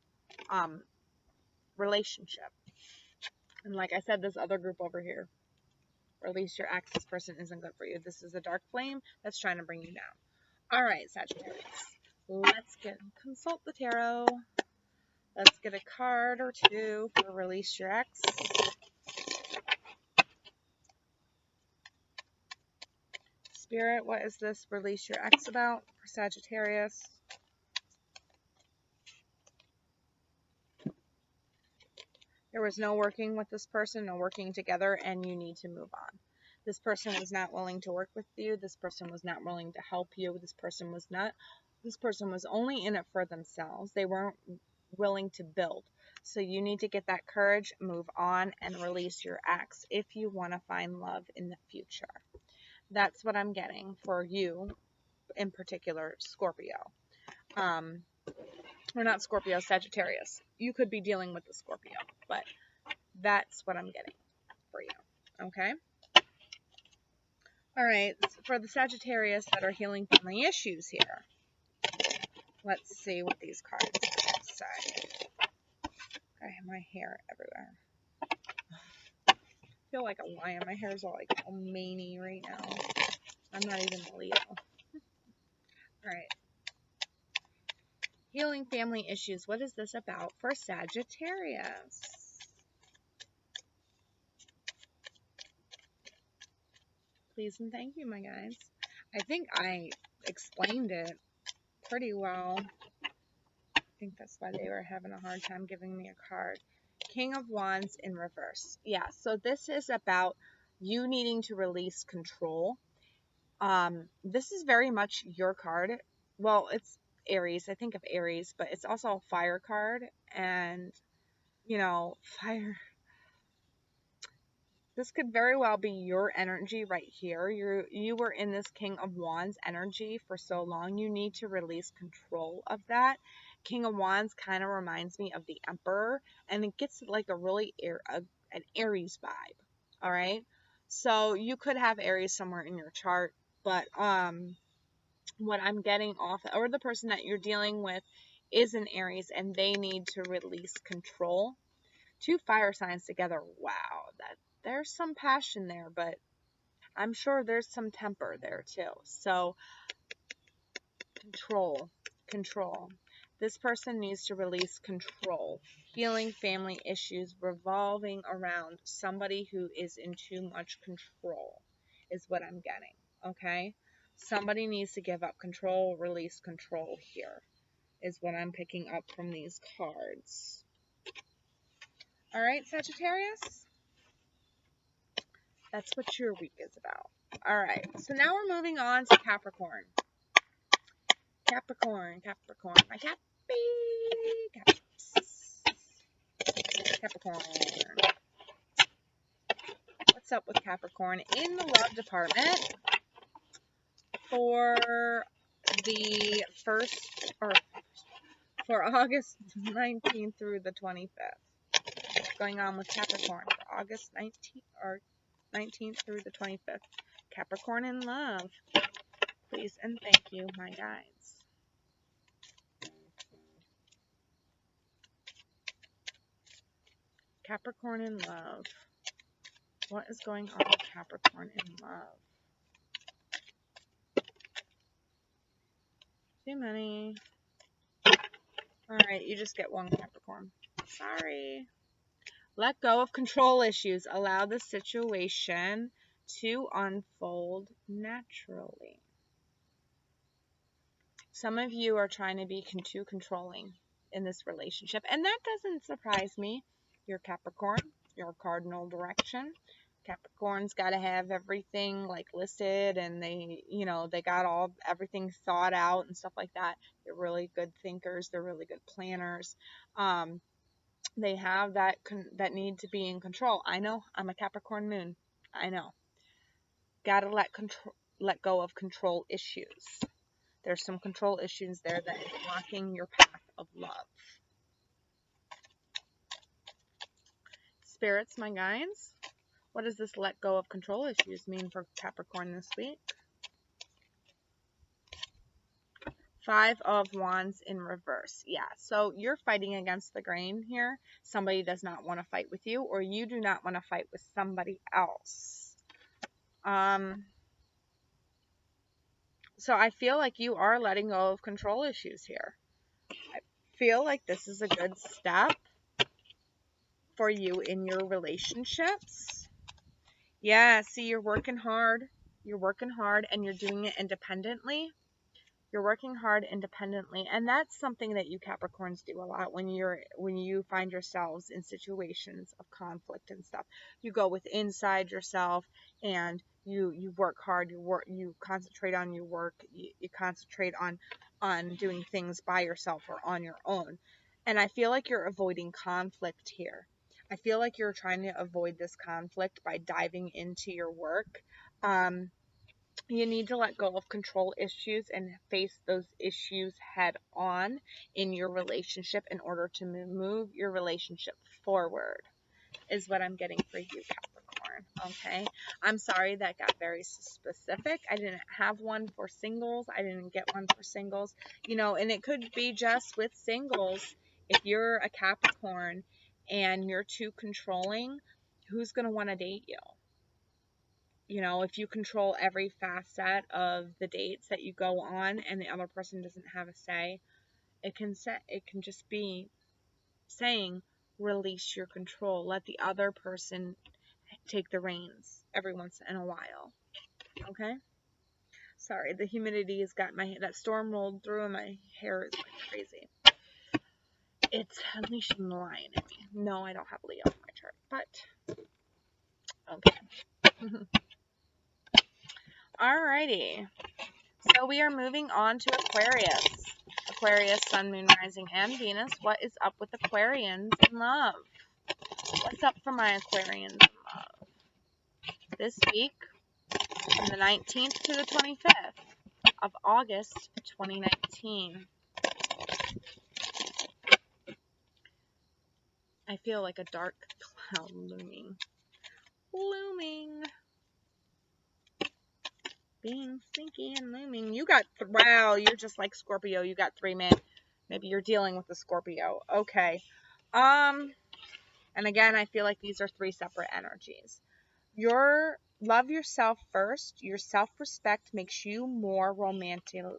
S1: relationship. And like I said, this other group over here, release your ex. This person isn't good for you. This is a dark flame that's trying to bring you down. All right, Sagittarius. Let's consult the tarot. Let's get a card or two for release your ex. Spirit, what is this release your ex about for Sagittarius? There was no working with this person, no working together, and you need to move on. This person was not willing to work with you. This person was not willing to help you. This person was only in it for themselves. They weren't willing to build. So you need to get that courage, move on, and release your ex if you want to find love in the future. That's what I'm getting for you, in particular, Scorpio. Or not Scorpio, Sagittarius. You could be dealing with the Scorpio, but that's what I'm getting for you. Okay? All right, for the Sagittarius that are healing family issues here, let's see what these cards say. I have my hair everywhere. I feel like a lion. My hair is all like all maney right now. I'm not even a Leo. All right. Healing family issues. What is this about for Sagittarius? Please and thank you, my guys. I think I explained it pretty well. I think that's why they were having a hard time giving me a card. King of Wands in reverse. Yeah, so this is about you needing to release control. This is very much your card. Well, it's Aries. I think of Aries, but it's also a fire card. And, you know, fire. This could very well be your energy right here. You were in this King of Wands energy for so long. You need to release control of that. King of Wands kind of reminds me of the Emperor, and it gets like a really an Aries vibe. All right, so you could have Aries somewhere in your chart, but what I'm getting off, or the person that you're dealing with is an Aries, and they need to release control. Two fire signs together. Wow, there's some passion there, but I'm sure there's some temper there too. So control. This person needs to release control. Healing family issues revolving around somebody who is in too much control is what I'm getting. Okay? Somebody needs to give up control, release control here is what I'm picking up from these cards. All right, Sagittarius? That's what your week is about. All right, so now we're moving on to Capricorn. Capricorn. My Capricorn. What's up with Capricorn in the love department for the for August 19th through the 25th? What's going on with Capricorn for August 19th through the 25th? Capricorn in love. Please and thank you, my guides. Capricorn in love. What is going on with Capricorn in love? Too many. Alright, you just get one, Capricorn. Sorry. Let go of control issues. Allow the situation to unfold naturally. Some of you are trying to be too controlling in this relationship, and that doesn't surprise me. You're Capricorn. You're cardinal direction. Capricorn's got to have everything like listed, and they got everything thought out and stuff like that. They're really good thinkers. They're really good planners. They have that need to be in control. I know. I'm a Capricorn moon. I know. Got to let go of control issues. There's some control issues there that is blocking your path of love. Spirits, my guides, what does this let go of control issues mean for Capricorn this week? Five of Wands in reverse. Yeah, so you're fighting against the grain here. Somebody does not want to fight with you, or you do not want to fight with somebody else. So I feel like you are letting go of control issues here. I feel like this is a good step for you in your relationships. Yeah, see, you're working hard. You're working hard and you're doing it independently. You're working hard independently, and that's something that you Capricorns do a lot when you find yourselves in situations of conflict and stuff. You go inside yourself and you work hard. You concentrate on your work. You concentrate on doing things by yourself or on your own. And I feel like you're avoiding conflict here. I feel like you're trying to avoid this conflict by diving into your work. You need to let go of control issues and face those issues head on in your relationship in order to move your relationship forward, is what I'm getting for you, Capricorn. okay? I'm sorry that got very specific. I didn't have one for singles. I didn't get one for singles, you know, and it could be just with singles. If you're a Capricorn and you're too controlling, who's going to want to date you? You know, if you control every facet of the dates that you go on and the other person doesn't have a say, it can just be saying, release your control. Let the other person take the reins every once in a while. Okay? Sorry, the humidity has got that storm rolled through and my hair is like crazy. It's unleashing the lion in me. No, I don't have Leo in my chart, but okay. Alrighty. So we are moving on to Aquarius. Aquarius, Sun, Moon, Rising, and Venus. What is up with Aquarians in love? What's up for my Aquarians in love? This week, from the 19th to the 25th of August 2019. I feel like a dark cloud looming. Being sneaky and looming. You got, wow, you're just like Scorpio. You got 3 men. Maybe you're dealing with a Scorpio. Okay. And again, I feel like these are 3 separate energies. Love yourself first. Your self-respect makes you more romantically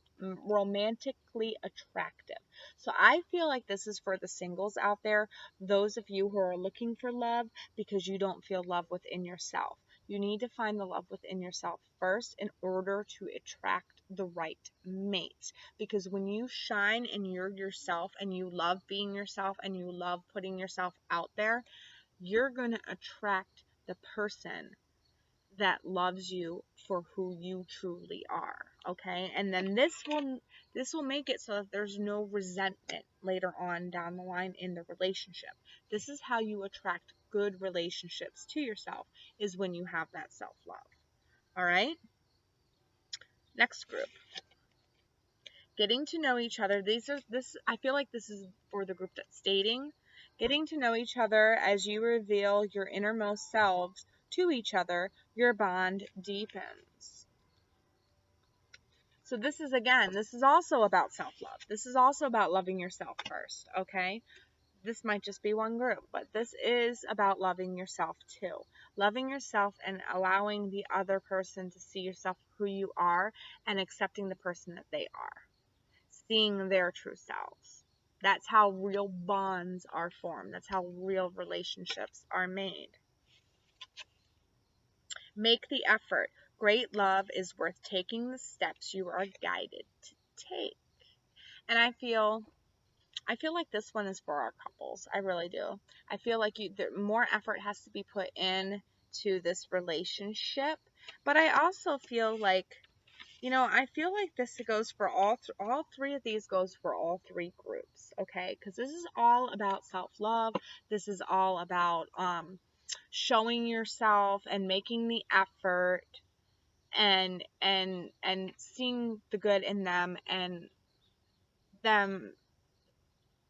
S1: attractive. So I feel like this is for the singles out there, those of you who are looking for love because you don't feel love within yourself. You need to find the love within yourself first in order to attract the right mate. Because when you shine and you're yourself and you love being yourself and you love putting yourself out there, you're going to attract the person that loves you for who you truly are, okay? And then this will make it so that there's no resentment later on down the line in the relationship. This is how you attract good relationships to yourself, is when you have that self-love. All right? Next group. Getting to know each other. I feel like this is for the group that's dating. Getting to know each other as you reveal your innermost selves to each other, your bond deepens. So this is also about self-love. This is also about loving yourself first, okay? This might just be one group, but this is about loving yourself too. Loving yourself and allowing the other person to see yourself who you are and accepting the person that they are. Seeing their true selves. That's how real bonds are formed. That's how real relationships are made. Make the effort. Great love is worth taking the steps you are guided to take. And I feel like this one is for our couples. I really do. I feel like more effort has to be put in to this relationship. But I also feel like, I feel like this goes for all 3 of these goes for all 3 groups, okay? Because this is all about self-love. This is all about showing yourself and making the effort and seeing the good in them and them,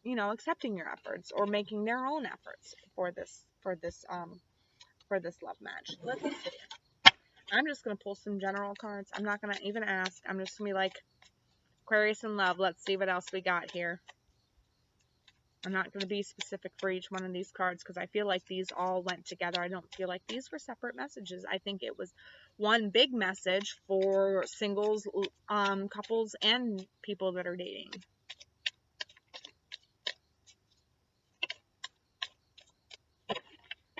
S1: accepting your efforts or making their own efforts for this love match. Let's see. I'm just going to pull some general cards. I'm not going to even ask. I'm just going to be like, Aquarius in love. Let's see what else we got here. I'm not going to be specific for each one of these cards because I feel like these all went together. I don't feel like these were separate messages. I think it was one big message for singles, couples, and people that are dating.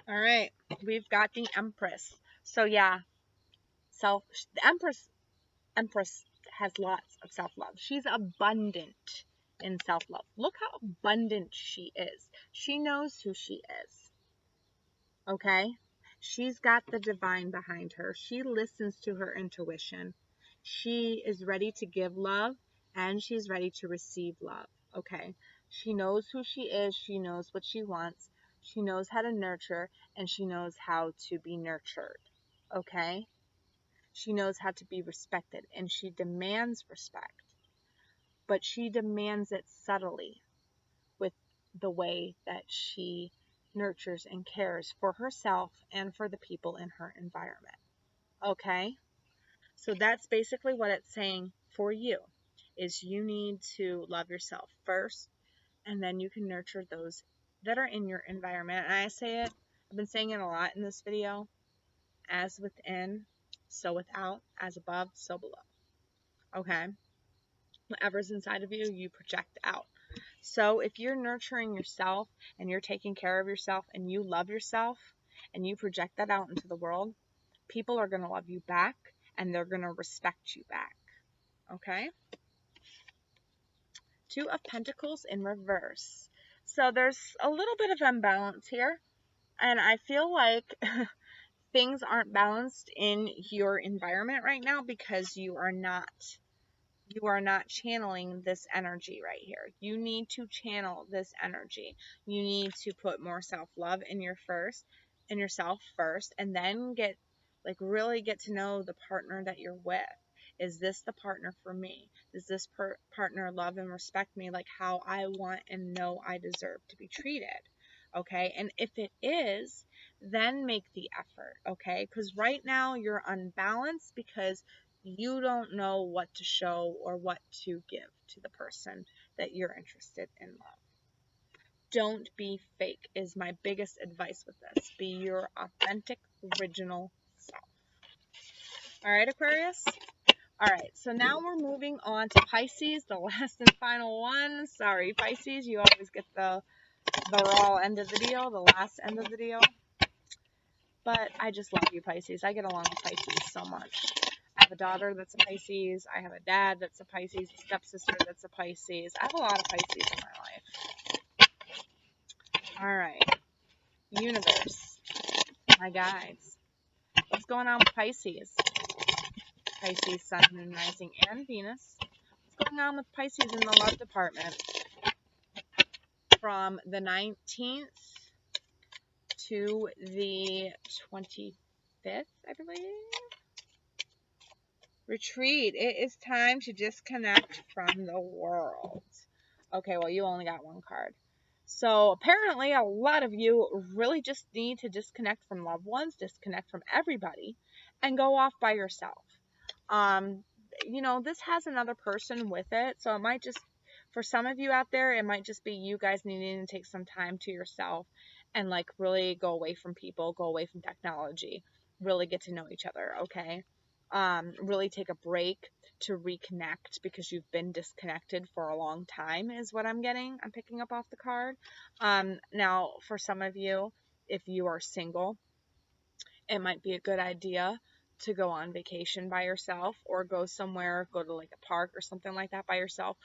S1: All right, we've got the Empress. So yeah, the Empress has lots of self-love. She's abundant in self-love. Look how abundant she is. She knows who she is. Okay? She's got the divine behind her. She listens to her intuition. She is ready to give love and she's ready to receive love. Okay? She knows who she is. She knows what she wants. She knows how to nurture and she knows how to be nurtured. Okay? She knows how to be respected and she demands respect. But she demands it subtly with the way that she nurtures and cares for herself and for the people in her environment. Okay? So that's basically what it's saying for you, is you need to love yourself first, and then you can nurture those that are in your environment. And I say it, I've been saying it a lot in this video, as within, so without, as above, so below. Okay? Whatever's inside of you, you project out. So if you're nurturing yourself and you're taking care of yourself and you love yourself and you project that out into the world, people are going to love you back and they're going to respect you back. Okay? Two of Pentacles in reverse. So there's a little bit of imbalance here, and I feel like things aren't balanced in your environment right now because you are not channeling this energy right here. You need to channel this energy. You need to put more self-love in yourself first, and then really get to know the partner that you're with. Is this the partner for me? Does this partner love and respect me like how I want and know I deserve to be treated? Okay, and if it is, then make the effort, okay? Because right now you're unbalanced because you don't know what to show or what to give to the person that you're interested in love. Don't be fake is my biggest advice with this. Be your authentic, original self. All right, Aquarius? All right, so now we're moving on to Pisces, the last and final one. Sorry, Pisces, you always get the raw end of the deal, the last end of the deal. But I just love you, Pisces. I get along with Pisces so much. I have a daughter that's a Pisces. I have a dad that's a Pisces, a stepsister that's a Pisces. I have a lot of Pisces in my life. All right. Universe. My guides. What's going on with Pisces? Pisces, Sun, Moon, Rising, and Venus. What's going on with Pisces in the love department? From the 19th to the 25th, I believe. Retreat. It is time to disconnect from the world. Okay, well, you only got one card. So apparently a lot of you really just need to disconnect from loved ones, disconnect from everybody, and go off by yourself. This has another person with it, so it might just, for some of you out there, it might just be you guys needing to take some time to yourself and really go away from people, go away from technology, really get to know each other, okay? Really take a break to reconnect because you've been disconnected for a long time is what I'm picking up off the card. Now, for some of you, if you are single, it might be a good idea to go on vacation by yourself or go somewhere, go to a park or something like that by yourself,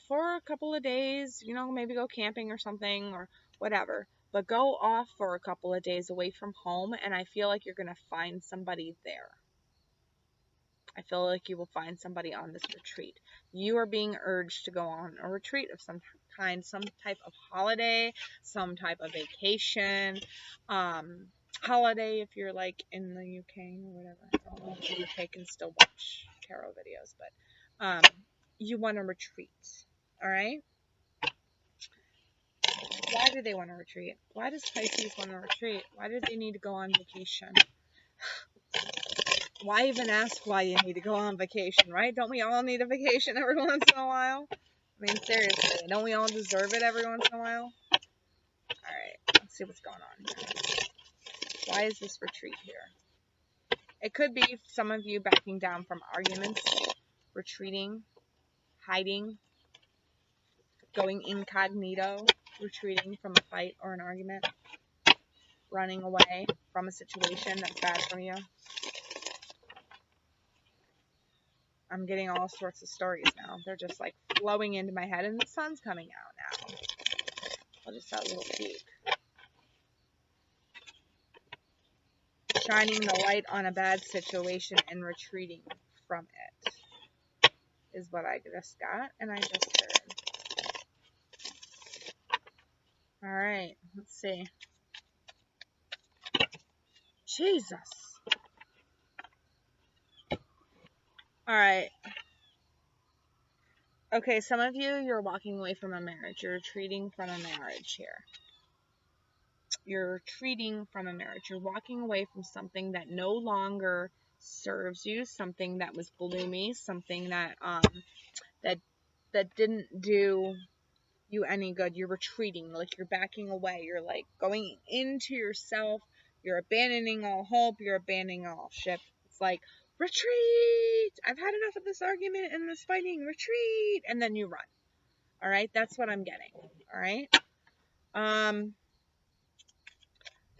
S1: for a couple of days, maybe go camping or something or whatever, but go off for a couple of days away from home, and I feel like you're going to find somebody there. I feel like you will find somebody on this retreat. You are being urged to go on a retreat of some kind, some type of holiday, some type of vacation, holiday if you're in the UK or whatever. I don't know if the UK can still watch tarot videos, but you want to retreat, all right? Why do they want to retreat? Why does Pisces want to retreat? Why do they need to go on vacation? Why even ask why you need to go on vacation, right? Don't we all need a vacation every once in a while? I mean, seriously, don't we all deserve it every once in a while? Alright, let's see what's going on here. Why is this retreat here? It could be some of you backing down from arguments, retreating, hiding, going incognito, retreating from a fight or an argument, running away from a situation that's bad for you. I'm getting all sorts of stories now. They're just flowing into my head, and the sun's coming out now. I'll just have a little peek. Shining the light on a bad situation and retreating from it is what I just got, and I just heard. Alright, let's see. Jesus. Alright. Okay, some of you, you're walking away from a marriage. You're retreating from a marriage here. you're retreating from a marriage. You're walking away from something that no longer serves you, something that was gloomy, something that that didn't do you any good. You're retreating, like you're backing away. You're like going into yourself. You're abandoning all hope. You're abandoning all ship. It's like, retreat. I've had enough of this argument and this fighting. Retreat. And then you run. All right. That's what I'm getting. All right.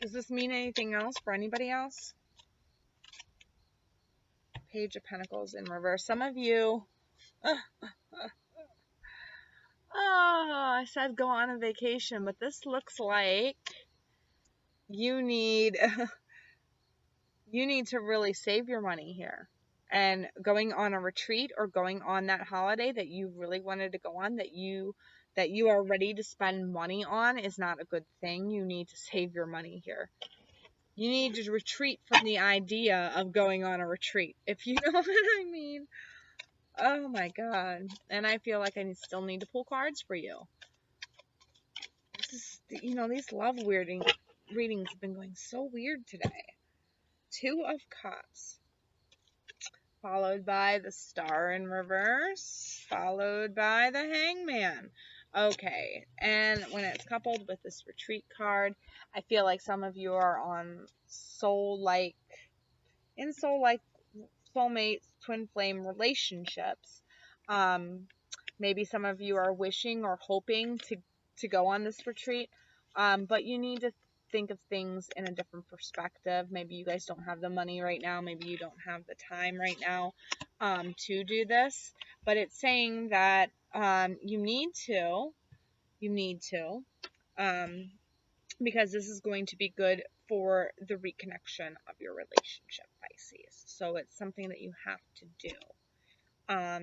S1: Does this mean anything else for anybody else? Page of Pentacles in reverse. Some of you, I said go on a vacation, but this looks like you need to really save your money here. And going on a retreat or going on that holiday that you really wanted to go on, that you are ready to spend money on, is not a good thing. You need to save your money here. You need to retreat from the idea of going on a retreat, if you know what I mean. Oh my God. And I feel like I still need to pull cards for you. This is, these love readings have been going so weird today. 2 of Cups. Followed by the Star in reverse. Followed by the Hangman. Okay. And when it's coupled with this retreat card, I feel like some of you are on soulmate, twin flame relationships. Maybe some of you are wishing or hoping to go on this retreat. But you need to think of things in a different perspective. Maybe you guys don't have the money right now. Maybe you don't have the time right now to do this. But it's saying that you need to, because this is going to be good for the reconnection of your relationship, Pisces. So it's something that you have to do. I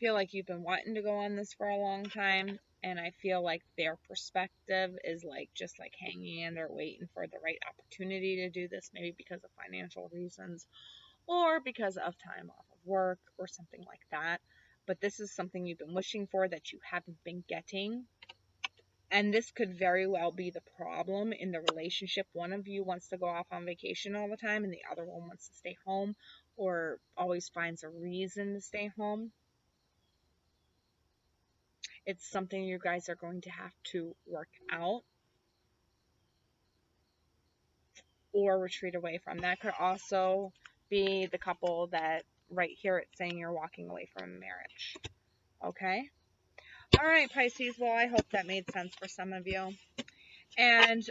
S1: feel like you've been wanting to go on this for a long time, and I feel like their perspective is like just like hanging in there waiting for the right opportunity to do this, maybe because of financial reasons or because of time off of work or something like that. But this is something you've been wishing for that you haven't been getting. And this could very well be the problem in the relationship. One of you wants to go off on vacation all the time, and the other one wants to stay home or always finds a reason to stay home. It's something you guys are going to have to work out or retreat away from. That could also be the couple that right here it's saying you're walking away from a marriage. Okay? All right, Pisces. Well, I hope that made sense for some of you. And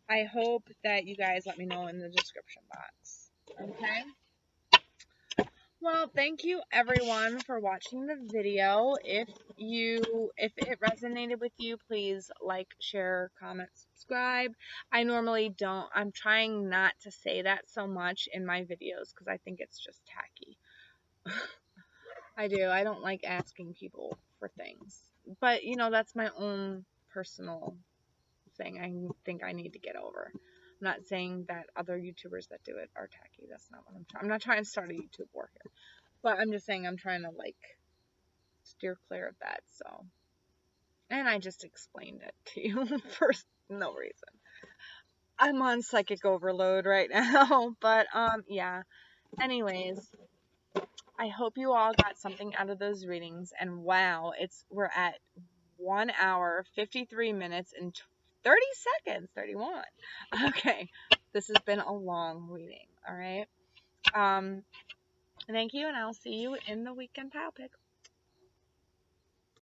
S1: I hope that you guys let me know in the description box. Okay? Well, thank you everyone for watching the video. If it resonated with you, please like, share, comment, subscribe. I normally don't. I'm trying not to say that so much in my videos because I think it's just tacky. I do. I don't like asking people for things. But, that's my own personal thing I think I need to get over. I'm not saying that other YouTubers that do it are tacky. That's not what I'm trying. I'm not trying to start a YouTube war here. But I'm just saying I'm trying to, steer clear of that, so. And I just explained it to you for no reason. I'm on psychic overload right now. But, yeah. Anyways, I hope you all got something out of those readings. And wow, we're at 1 hour, 53 minutes, and 30 seconds, 31. Okay, this has been a long reading, all right? Thank you, and I'll see you in the weekend pile pick.